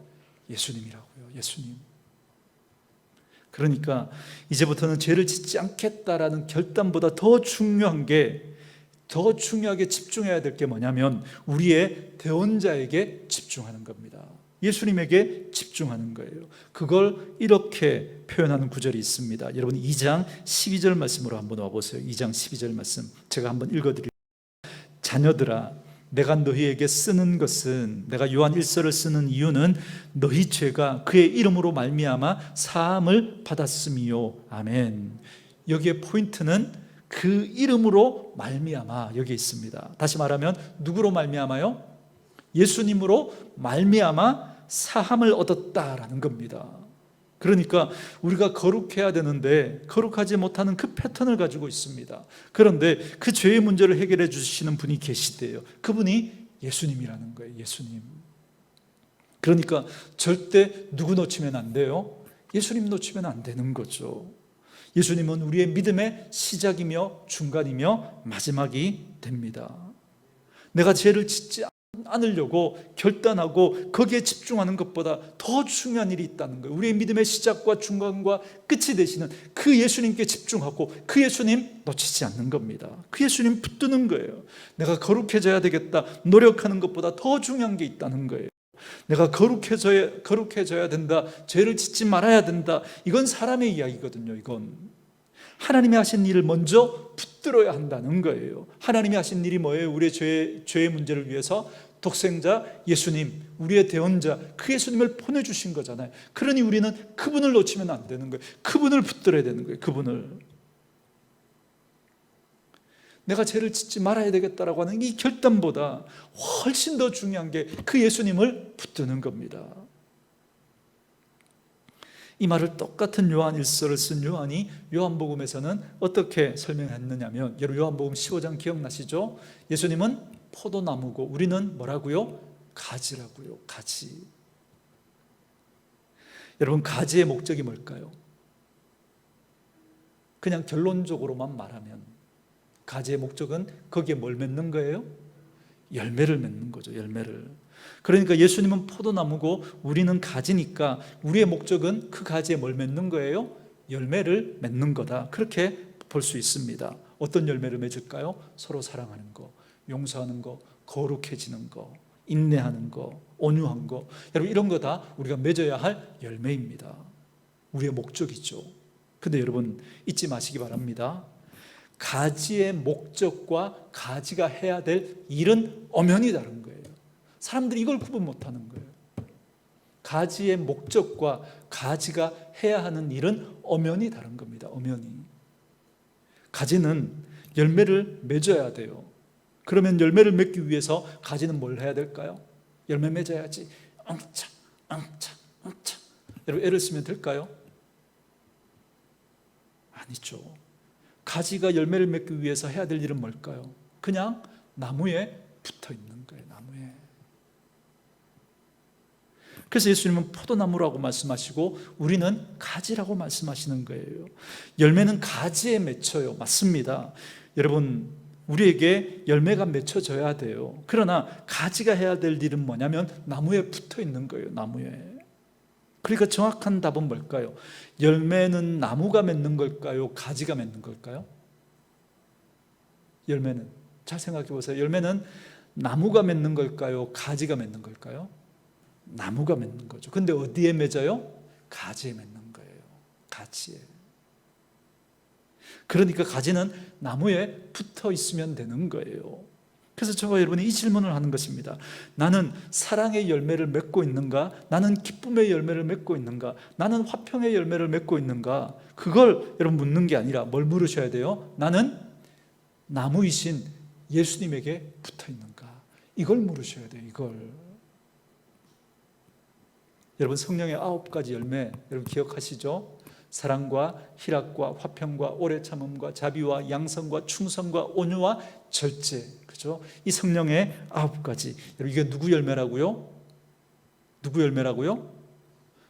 예수님이라고요. 예수님. 그러니까 이제부터는 죄를 짓지 않겠다라는 결단보다 더 중요하게 집중해야 될 게 뭐냐면, 우리의 대언자에게 집중하는 겁니다. 예수님에게 집중하는 거예요. 그걸 이렇게 표현하는 구절이 있습니다. 여러분 2장 12절 말씀으로 한번 와보세요. 2장 12절 말씀 제가 한번 읽어드릴게요. 자녀들아, 내가 너희에게 쓰는 것은, 내가 요한 1서를 쓰는 이유는 너희 죄가 그의 이름으로 말미암아 사함을 받았음이요. 아멘. 여기에 포인트는 그 이름으로 말미암아 여기 있습니다. 다시 말하면 누구로 말미암아요? 예수님으로 말미암아 사함을 얻었다라는 겁니다. 그러니까 우리가 거룩해야 되는데 거룩하지 못하는 그 패턴을 가지고 있습니다. 그런데 그 죄의 문제를 해결해 주시는 분이 계시대요. 그분이 예수님이라는 거예요. 예수님. 그러니까 절대 누구 놓치면 안 돼요? 예수님 놓치면 안 되는 거죠. 예수님은 우리의 믿음의 시작이며 중간이며 마지막이 됩니다. 내가 죄를 짓지 않으려고 결단하고 거기에 집중하는 것보다 더 중요한 일이 있다는 거예요. 우리의 믿음의 시작과 중간과 끝이 되시는 그 예수님께 집중하고 그 예수님 놓치지 않는 겁니다. 그 예수님 붙드는 거예요. 내가 거룩해져야 되겠다 노력하는 것보다 더 중요한 게 있다는 거예요. 내가 거룩해져야 된다, 죄를 짓지 말아야 된다, 이건 사람의 이야기거든요. 이건 하나님이 하신 일을 먼저 붙들어야 한다는 거예요. 하나님이 하신 일이 뭐예요? 우리의 죄의 문제를 위해서 독생자 예수님, 우리의 대언자 그 예수님을 보내주신 거잖아요. 그러니 우리는 그분을 놓치면 안 되는 거예요. 그분을 붙들어야 되는 거예요. 그분을. 내가 죄를 짓지 말아야 되겠다라고 하는 이 결단보다 훨씬 더 중요한 게 그 예수님을 붙드는 겁니다. 이 말을 똑같은 요한 1서를 쓴 요한이 요한복음에서는 어떻게 설명했느냐면, 여러분 요한복음 15장 기억나시죠? 예수님은 포도나무고 우리는 뭐라고요? 가지라고요. 가지. 여러분 가지의 목적이 뭘까요? 그냥 결론적으로만 말하면 가지의 목적은 거기에 뭘 맺는 거예요? 열매를 맺는 거죠. 열매를. 그러니까 예수님은 포도나무고 우리는 가지니까 우리의 목적은 그 가지에 뭘 맺는 거예요? 열매를 맺는 거다. 그렇게 볼 수 있습니다. 어떤 열매를 맺을까요? 서로 사랑하는 거, 용서하는 거, 거룩해지는 거, 인내하는 거, 온유한 거. 여러분 이런 거 다 우리가 맺어야 할 열매입니다. 우리의 목적이죠. 근데 여러분 잊지 마시기 바랍니다. 가지의 목적과 가지가 해야 될 일은 엄연히 다른 거예요. 사람들이 이걸 구분 못하는 거예요. 가지의 목적과 가지가 해야 하는 일은 엄연히 다른 겁니다. 엄연히. 가지는 열매를 맺어야 돼요. 그러면 열매를 맺기 위해서 가지는 뭘 해야 될까요? 열매 맺어야지. 엉차, 엉차, 엉차. 여러분 애를 쓰면 될까요? 아니죠. 가지가 열매를 맺기 위해서 해야 될 일은 뭘까요? 그냥 나무에 붙어 있는 거예요. 나무에. 그래서 예수님은 포도나무라고 말씀하시고 우리는 가지라고 말씀하시는 거예요. 열매는 가지에 맺혀요. 맞습니다. 여러분 우리에게 열매가 맺혀져야 돼요. 그러나 가지가 해야 될 일은 뭐냐면 나무에 붙어 있는 거예요. 나무에. 그러니까 정확한 답은 뭘까요? 열매는 나무가 맺는 걸까요? 가지가 맺는 걸까요? 열매는, 잘 생각해 보세요. 열매는 나무가 맺는 걸까요? 가지가 맺는 걸까요? 나무가 맺는 거죠. 근데 어디에 맺어요? 가지에 맺는 거예요. 가지에. 그러니까 가지는 나무에 붙어 있으면 되는 거예요. 그래서 저와 여러분이 이 질문을 하는 것입니다. 나는 사랑의 열매를 맺고 있는가? 나는 기쁨의 열매를 맺고 있는가? 나는 화평의 열매를 맺고 있는가? 그걸 여러분 묻는 게 아니라 뭘 물으셔야 돼요? 나는 나무이신 예수님에게 붙어 있는가? 이걸 물으셔야 돼요. 이걸. 여러분 성령의 9가지 열매 여러분 기억하시죠? 사랑과 희락과 화평과 오래 참음과 자비와 양선과 충성과 온유와 절제. 그죠? 이 성령의 9가지. 여러분 이게 누구 열매라고요? 누구 열매라고요?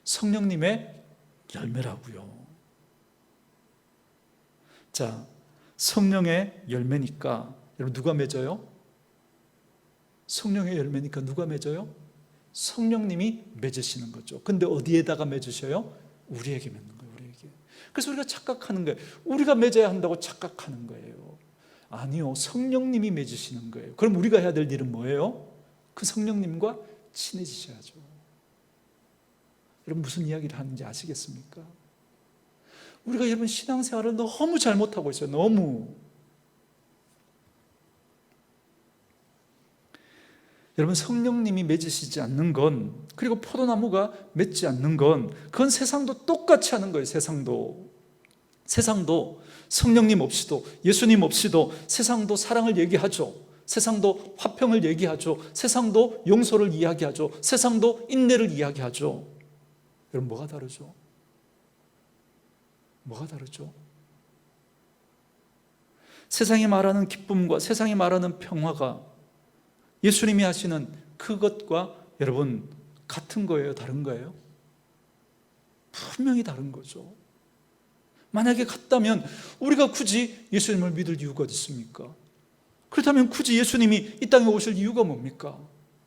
성령님의 열매라고요. 자, 성령의 열매니까 여러분 누가 맺어요? 성령의 열매니까 누가 맺어요? 성령님이 맺으시는 거죠. 근데 어디에다가 맺으셔요? 우리에게 맺는 거예요. 우리에게. 그래서 우리가 착각하는 거예요. 우리가 맺어야 한다고 착각하는 거예요. 아니요. 성령님이 맺으시는 거예요. 그럼 우리가 해야 될 일은 뭐예요? 그 성령님과 친해지셔야죠. 여러분 무슨 이야기를 하는지 아시겠습니까? 우리가 여러분 신앙생활을 너무 잘못하고 있어요. 너무. 여러분 성령님이 맺으시지 않는 건, 그리고 포도나무가 맺지 않는 건, 그건 세상도 똑같이 하는 거예요. 세상도 성령님 없이도, 예수님 없이도 세상도 사랑을 얘기하죠. 세상도 화평을 얘기하죠. 세상도 용서를 이야기하죠. 세상도 인내를 이야기하죠. 여러분 뭐가 다르죠? 뭐가 다르죠? 세상이 말하는 기쁨과 세상이 말하는 평화가 예수님이 하시는 그것과 여러분 같은 거예요? 다른 거예요? 분명히 다른 거죠. 만약에 같다면 우리가 굳이 예수님을 믿을 이유가 어디 있습니까? 그렇다면 굳이 예수님이 이 땅에 오실 이유가 뭡니까?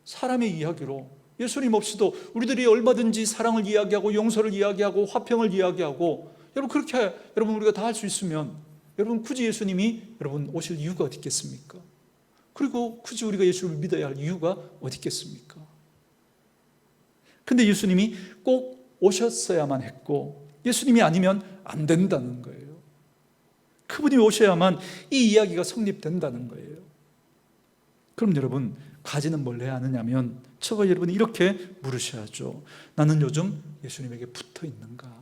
사람의 이야기로 예수님 없이도 우리들이 얼마든지 사랑을 이야기하고 용서를 이야기하고 화평을 이야기하고 여러분 그렇게 여러분 우리가 다 할 수 있으면 여러분 굳이 예수님이 여러분 오실 이유가 어디 있겠습니까? 그리고 굳이 우리가 예수를 믿어야 할 이유가 어디 있겠습니까? 근데 예수님이 꼭 오셨어야만 했고 예수님이 아니면 안 된다는 거예요. 그분이 오셔야만 이 이야기가 성립된다는 거예요. 그럼 여러분, 가지는 뭘 해야 하느냐면 저와 여러분이 이렇게 물으셔야죠. 나는 요즘 예수님에게 붙어 있는가?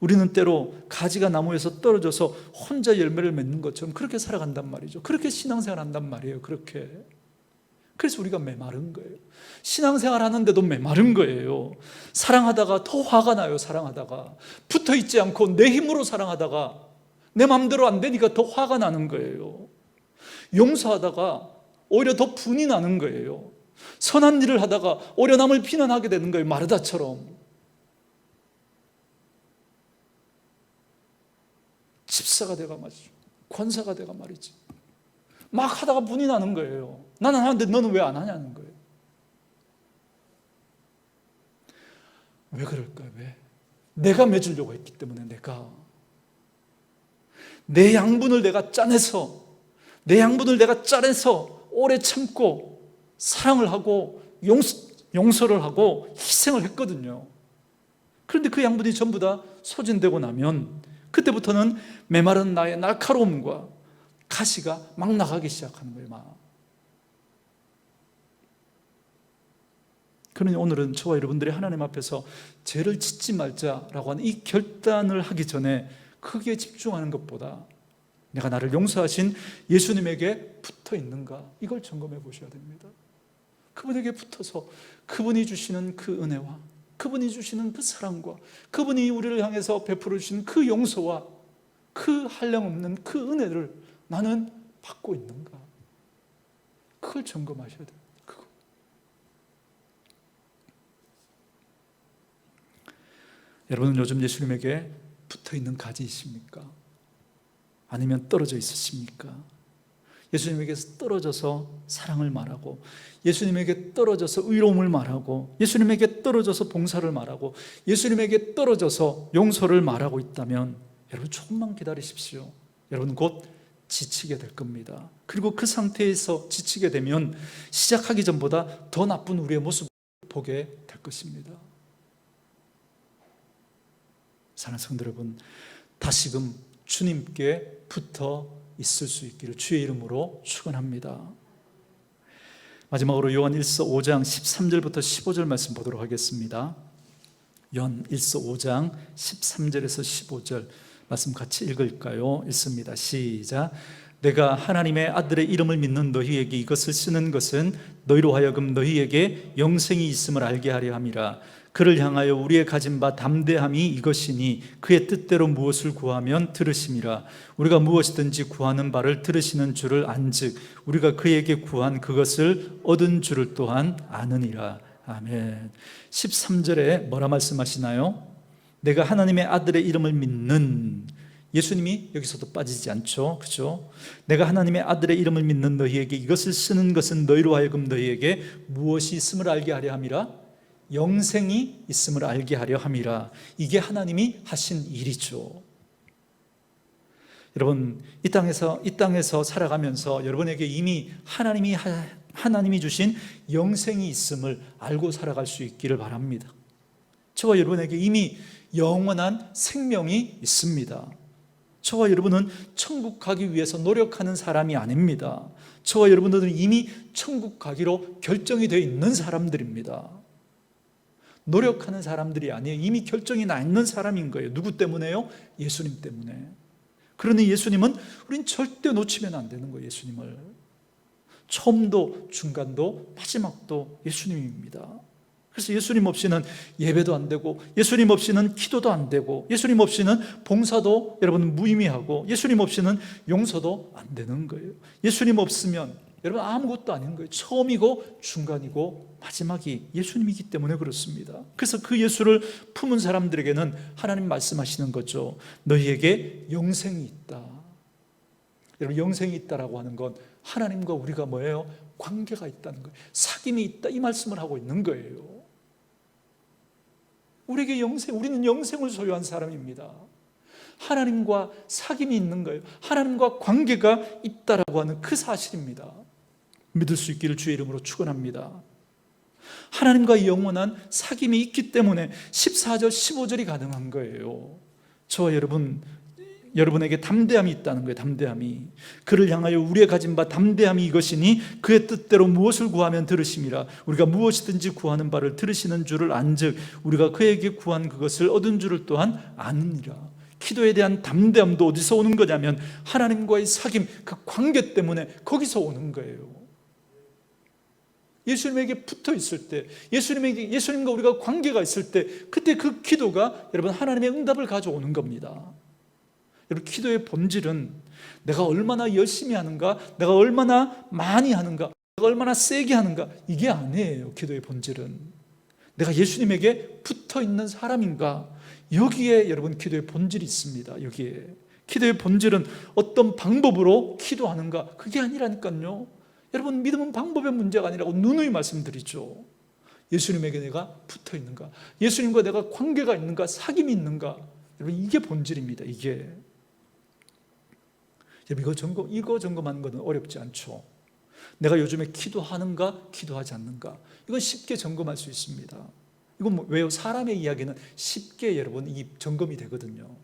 우리는 때로 가지가 나무에서 떨어져서 혼자 열매를 맺는 것처럼 그렇게 살아간단 말이죠. 그렇게 신앙생활 한단 말이에요. 그렇게. 그래서 우리가 메마른 거예요. 신앙생활 하는데도 메마른 거예요. 사랑하다가 더 화가 나요. 사랑하다가 붙어 있지 않고 내 힘으로 사랑하다가 내 마음대로 안 되니까 더 화가 나는 거예요. 용서하다가 오히려 더 분이 나는 거예요. 선한 일을 하다가 오히려 남을 비난하게 되는 거예요. 마르다처럼. 집사가 돼가 말이죠. 권사가 돼가 말이지. 막 하다가 분이 나는 거예요. 나는 하는데 너는 왜 안 하냐는 거예요. 왜 그럴까요? 왜? 내가 맺으려고 했기 때문에 내 양분을 내가 짜내서 오래 참고 사랑을 하고 용서를 하고 희생을 했거든요. 그런데 그 양분이 전부 다 소진되고 나면 그때부터는 메마른 나의 날카로움과 가시가 막 나가기 시작하는 거예요. 막. 그러니 오늘은 저와 여러분들이 하나님 앞에서 죄를 짓지 말자라고 하는 이 결단을 하기 전에 크게 집중하는 것보다 내가 나를 용서하신 예수님에게 붙어 있는가, 이걸 점검해 보셔야 됩니다. 그분에게 붙어서 그분이 주시는 그 은혜와 그분이 주시는 그 사랑과 그분이 우리를 향해서 베풀어 주신 그 용서와 그 한량없는 그 은혜를 나는 받고 있는가, 그걸 점검하셔야 돼요. 그거. 여러분은 요즘 예수님에게 붙어 있는 가지이십니까? 아니면 떨어져 있으십니까? 예수님에게서 떨어져서 사랑을 말하고, 예수님에게 떨어져서 의로움을 말하고, 예수님에게 떨어져서 봉사를 말하고, 예수님에게 떨어져서 용서를 말하고 있다면 여러분 조금만 기다리십시오. 여러분 곧 지치게 될 겁니다. 그리고 그 상태에서 지치게 되면 시작하기 전보다 더 나쁜 우리의 모습을 보게 될 것입니다. 사랑하는 성도 여러분, 다시금 주님께 붙어 있을 수 있기를 주의 이름으로 축원합니다. 마지막으로 요한일서 5장 13절부터 15절 말씀 보도록 하겠습니다. 요한일서 5장 13절에서 15절 말씀 같이 읽을까요? 읽습니다. 시작. 내가 하나님의 아들의 이름을 믿는 너희에게 이것을 쓰는 것은 너희로 하여금 너희에게 영생이 있음을 알게 하려 함이라. 그를 향하여 우리의 가진 바 담대함이 이것이니 그의 뜻대로 무엇을 구하면 들으심이라. 우리가 무엇이든지 구하는 바를 들으시는 줄을 안즉 우리가 그에게 구한 그것을 얻은 줄을 또한 아느니라. 아멘. 13절에 뭐라 말씀하시나요? 내가 하나님의 아들의 이름을 믿는, 예수님이 여기서도 빠지지 않죠. 그죠? 내가 하나님의 아들의 이름을 믿는 너희에게 이것을 쓰는 것은 너희로 하여금 너희에게 무엇이 있음을 알게 하려 함이라. 영생이 있음을 알게 하려 함이라. 이게 하나님이 하신 일이죠. 여러분, 이 땅에서 살아가면서 여러분에게 이미 하나님이 주신 영생이 있음을 알고 살아갈 수 있기를 바랍니다. 저와 여러분에게 이미 영원한 생명이 있습니다. 저와 여러분은 천국 가기 위해서 노력하는 사람이 아닙니다. 저와 여러분들은 이미 천국 가기로 결정이 되어 있는 사람들입니다. 노력하는 사람들이 아니에요. 이미 결정이 나 있는 사람인 거예요. 누구 때문에요? 예수님 때문에. 그러니 예수님은 우린 절대 놓치면 안 되는 거예요. 예수님을. 처음도 중간도 마지막도 예수님입니다. 그래서 예수님 없이는 예배도 안 되고, 예수님 없이는 기도도 안 되고, 예수님 없이는 봉사도 여러분 무의미하고, 예수님 없이는 용서도 안 되는 거예요. 예수님 없으면 여러분 아무것도 아닌 거예요. 처음이고 중간이고 마지막이 예수님이기 때문에 그렇습니다. 그래서 그 예수를 품은 사람들에게는 하나님 말씀하시는 거죠. 너희에게 영생이 있다. 여러분, 영생이 있다라고 하는 건 하나님과 우리가 뭐예요? 관계가 있다는 거예요. 사귐이 있다, 이 말씀을 하고 있는 거예요. 우리에게 우리는 영생을 소유한 사람입니다. 하나님과 사귐이 있는 거예요. 하나님과 관계가 있다라고 하는 그 사실입니다. 믿을 수 있기를 주의 이름으로 축원합니다. 하나님과 영원한 사귐이 있기 때문에 14절, 15절이 가능한 거예요. 저와 여러분, 여러분에게 담대함이 있다는 거예요. 담대함이. 그를 향하여 우리의 가진 바 담대함이 이것이니 그의 뜻대로 무엇을 구하면 들으심이라. 우리가 무엇이든지 구하는 바를 들으시는 줄을 안즉 우리가 그에게 구한 그것을 얻은 줄을 또한 아느니라. 기도에 대한 담대함도 어디서 오는 거냐면 하나님과의 사귐, 그 관계 때문에 거기서 오는 거예요. 예수님에게 붙어 있을 때, 예수님과 우리가 관계가 있을 때, 그때 그 기도가 여러분 하나님의 응답을 가져오는 겁니다. 여러분, 기도의 본질은 내가 얼마나 열심히 하는가, 내가 얼마나 많이 하는가, 내가 얼마나 세게 하는가, 이게 아니에요. 기도의 본질은 내가 예수님에게 붙어 있는 사람인가, 여기에 여러분 기도의 본질이 있습니다. 여기에 기도의 본질은 어떤 방법으로 기도하는가, 그게 아니라니까요. 여러분, 믿음은 방법의 문제가 아니라고 누누이 말씀드리죠. 예수님에게 내가 붙어 있는가, 예수님과 내가 관계가 있는가, 사귐이 있는가, 여러분, 이게 본질입니다. 이게 이거 점검하는 것은 어렵지 않죠. 내가 요즘에 기도하는가, 기도하지 않는가, 이건 쉽게 점검할 수 있습니다. 이건 왜요? 사람의 이야기는 쉽게 여러분 이 점검이 되거든요.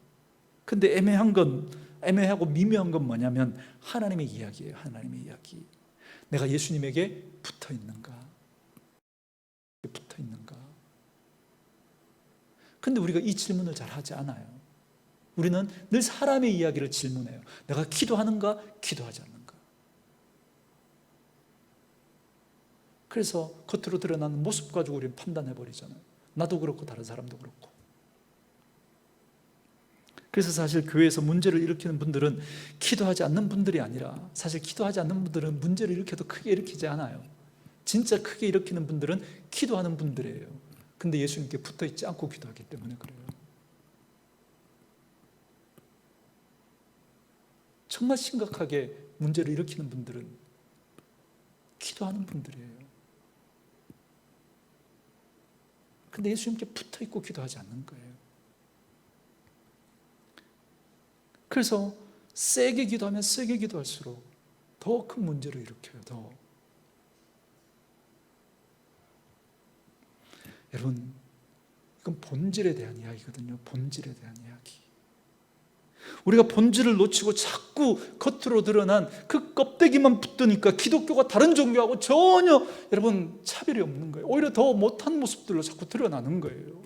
근데 애매하고 미묘한 건 뭐냐면 하나님의 이야기예요. 하나님의 이야기. 내가 예수님에게 붙어 있는가? 붙어 있는가? 근데 우리가 이 질문을 잘 하지 않아요. 우리는 늘 사람의 이야기를 질문해요. 내가 기도하는가? 기도하지 않는가? 그래서 겉으로 드러나는 모습 가지고 우리는 판단해버리잖아요. 나도 그렇고 다른 사람도 그렇고. 그래서 사실 교회에서 문제를 일으키는 분들은 기도하지 않는 분들이 아니라, 사실 기도하지 않는 분들은 문제를 일으켜도 크게 일으키지 않아요. 진짜 크게 일으키는 분들은 기도하는 분들이에요. 근데 예수님께 붙어 있지 않고 기도하기 때문에 그래요. 정말 심각하게 문제를 일으키는 분들은 기도하는 분들이에요. 근데 예수님께 붙어 있고 기도하지 않는 거예요. 그래서 세게 기도하면 세게 기도할수록 더 큰 문제를 일으켜요. 여러분, 이건 본질에 대한 이야기거든요. 본질에 대한 이야기. 우리가 본질을 놓치고 자꾸 겉으로 드러난 그 껍데기만 붙으니까 기독교가 다른 종교하고 전혀 여러분 차별이 없는 거예요. 오히려 더 못한 모습들로 자꾸 드러나는 거예요.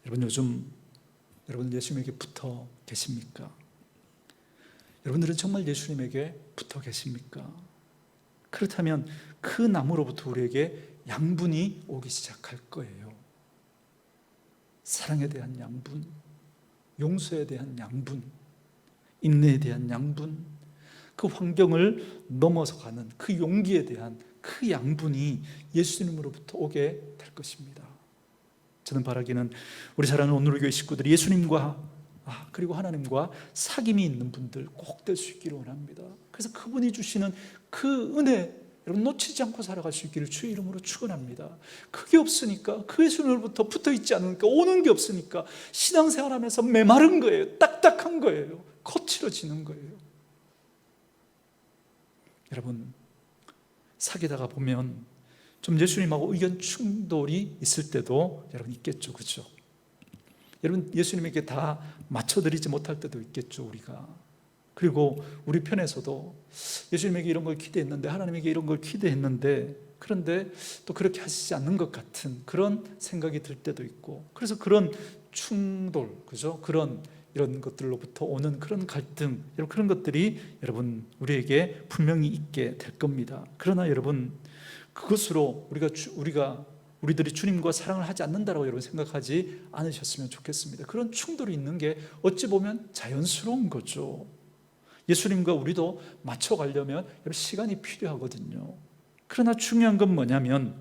여러분, 요즘 여러분 예수님에게 붙어 계십니까? 여러분들은 정말 예수님에게 붙어 계십니까? 그렇다면 그 나무로부터 우리에게 양분이 오기 시작할 거예요. 사랑에 대한 양분, 용서에 대한 양분, 인내에 대한 양분, 그 환경을 넘어서 가는 그 용기에 대한 그 양분이 예수님으로부터 오게 될 것입니다. 저는 바라기는 우리 사랑하는 오늘의 교회 식구들이 예수님과 그리고 하나님과 사귐이 있는 분들 꼭 될 수 있기를 원합니다. 그래서 그분이 주시는 그 은혜 여러분 놓치지 않고 살아갈 수 있기를 주의 이름으로 축원합니다. 그게 없으니까, 그 예수님으로부터 붙어 있지 않으니까, 오는 게 없으니까 신앙생활하면서 메마른 거예요. 딱딱한 거예요. 거칠어지는 거예요. 여러분, 사귀다가 보면 좀 예수님하고 의견 충돌이 있을 때도 여러분 있겠죠. 그렇죠? 여러분, 예수님에게 다 맞춰드리지 못할 때도 있겠죠. 우리가. 그리고 우리 편에서도 예수님에게 이런 걸 기대했는데, 하나님에게 이런 걸 기대했는데, 그런데 또 그렇게 하시지 않는 것 같은 그런 생각이 들 때도 있고, 그래서 그런 충돌, 그죠? 이런 것들로부터 오는 그런 갈등, 그런 것들이 여러분 우리에게 분명히 있게 될 겁니다. 그러나 여러분, 그것으로 우리들이 주님과 사랑을 하지 않는다라고 여러분 생각하지 않으셨으면 좋겠습니다. 그런 충돌이 있는 게 어찌 보면 자연스러운 거죠. 예수님과 우리도 맞춰가려면 여러분 시간이 필요하거든요. 그러나 중요한 건 뭐냐면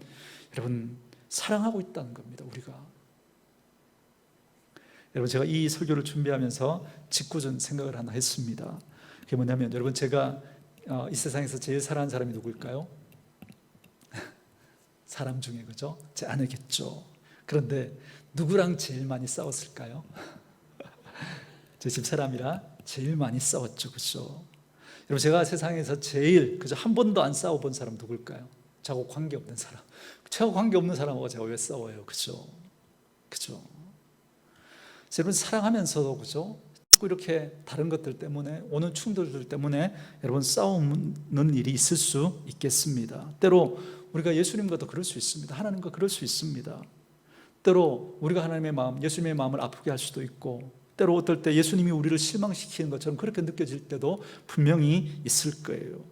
여러분 사랑하고 있다는 겁니다. 우리가. 여러분, 제가 이 설교를 준비하면서 짓궂은 생각을 하나 했습니다. 그게 뭐냐면 여러분, 제가 이 세상에서 제일 사랑하는 사람이 누구일까요? 사람 중에, 그죠? 제 아내겠죠. 그런데 누구랑 제일 많이 싸웠을까요? 제 집사람이랑 제일 많이 싸웠죠. 그죠? 여러분, 제가 세상에서 제일 그저 한 번도 안 싸워본 사람 누굴까요? 저하고 관계없는 사람. 저하고 관계없는 사람하고 제가 왜 싸워요? 그죠? 그죠? 여러분, 사랑하면서도 그죠? 자꾸 이렇게 다른 것들 때문에, 오는 충돌들 때문에 여러분 싸우는 일이 있을 수 있겠습니다. 때로 우리가 예수님과도 그럴 수 있습니다. 하나님과 그럴 수 있습니다. 때로 우리가 하나님의 마음, 예수님의 마음을 아프게 할 수도 있고, 때로 어떨 때 예수님이 우리를 실망시키는 것처럼 그렇게 느껴질 때도 분명히 있을 거예요.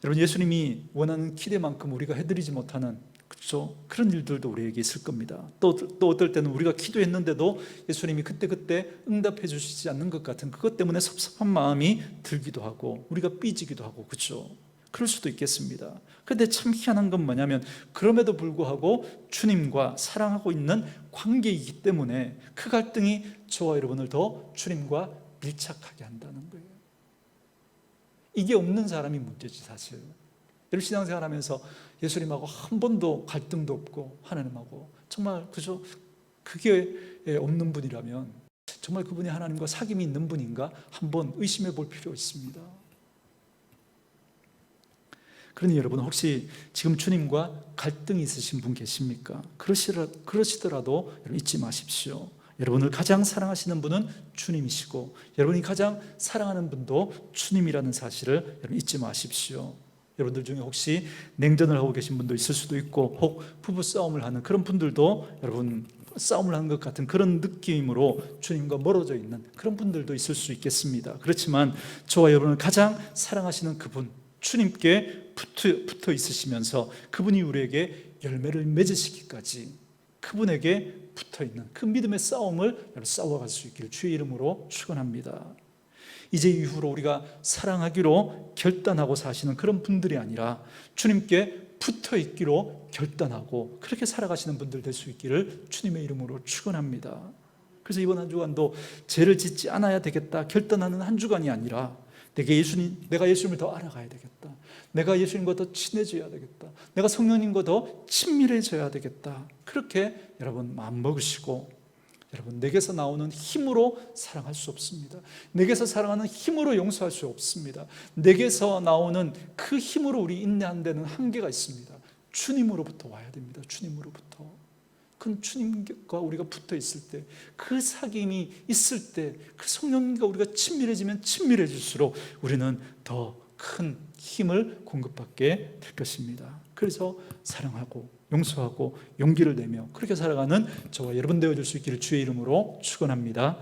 여러분, 예수님이 원하는 기대만큼 우리가 해드리지 못하는, 그렇죠? 그런 일들도 우리에게 있을 겁니다. 또 어떨 때는 우리가 기도했는데도 예수님이 그때 응답해 주시지 않는 것 같은 그것 때문에 섭섭한 마음이 들기도 하고, 우리가 삐지기도 하고, 그렇죠? 그럴 수도 있겠습니다. 그런데 참 희한한 건 뭐냐면, 그럼에도 불구하고 주님과 사랑하고 있는 관계이기 때문에 그 갈등이 저와 여러분을 더 주님과 밀착하게 한다는 거예요. 이게 없는 사람이 문제지, 사실. 여러분, 신앙생활하면서 예수님하고 한 번도 갈등도 없고 하나님하고 정말 그저 그게 없는 분이라면 정말 그분이 하나님과 사귐이 있는 분인가 한번 의심해 볼 필요 있습니다. 그러니 여러분, 혹시 지금 주님과 갈등이 있으신 분 계십니까? 그러시더라도 여러분 잊지 마십시오. 여러분을 가장 사랑하시는 분은 주님이시고, 여러분이 가장 사랑하는 분도 주님이라는 사실을 여러분 잊지 마십시오. 여러분들 중에 혹시 냉전을 하고 계신 분도 있을 수도 있고, 혹 부부 싸움을 하는 그런 분들도, 여러분 싸움을 하는 것 같은 그런 느낌으로 주님과 멀어져 있는 그런 분들도 있을 수 있겠습니다. 그렇지만 저와 여러분을 가장 사랑하시는 그분, 주님께 붙어 있으시면서 그분이 우리에게 열매를 맺으시기까지 그분에게 붙어있는 그 믿음의 싸움을 싸워갈 수 있기를 주의 이름으로 축원합니다. 이제 이후로 우리가 사랑하기로 결단하고 사시는 그런 분들이 아니라 주님께 붙어있기로 결단하고 그렇게 살아가시는 분들 될 수 있기를 주님의 이름으로 축원합니다. 그래서 이번 한 주간도 죄를 짓지 않아야 되겠다 결단하는 한 주간이 아니라, 내가 예수님을 더 알아가야 되겠다, 내가 예수님과 더 친해져야 되겠다, 내가 성령님과 더 친밀해져야 되겠다, 그렇게 여러분 마음먹으시고, 여러분 내게서 나오는 힘으로 사랑할 수 없습니다. 내게서 사랑하는 힘으로 용서할 수 없습니다. 내게서 나오는 그 힘으로 우리 인내한 데는 한계가 있습니다. 주님으로부터 와야 됩니다. 주님으로부터. 그건 주님과 우리가 붙어 있을 때, 그 사귐이 있을 때, 그 성령님과 우리가 친밀해지면 친밀해질수록 우리는 더 큰 힘을 공급받게 될 것입니다. 그래서 사랑하고 용서하고 용기를 내며 그렇게 살아가는 저와 여러분 되어줄 수 있기를 주의 이름으로 축원합니다.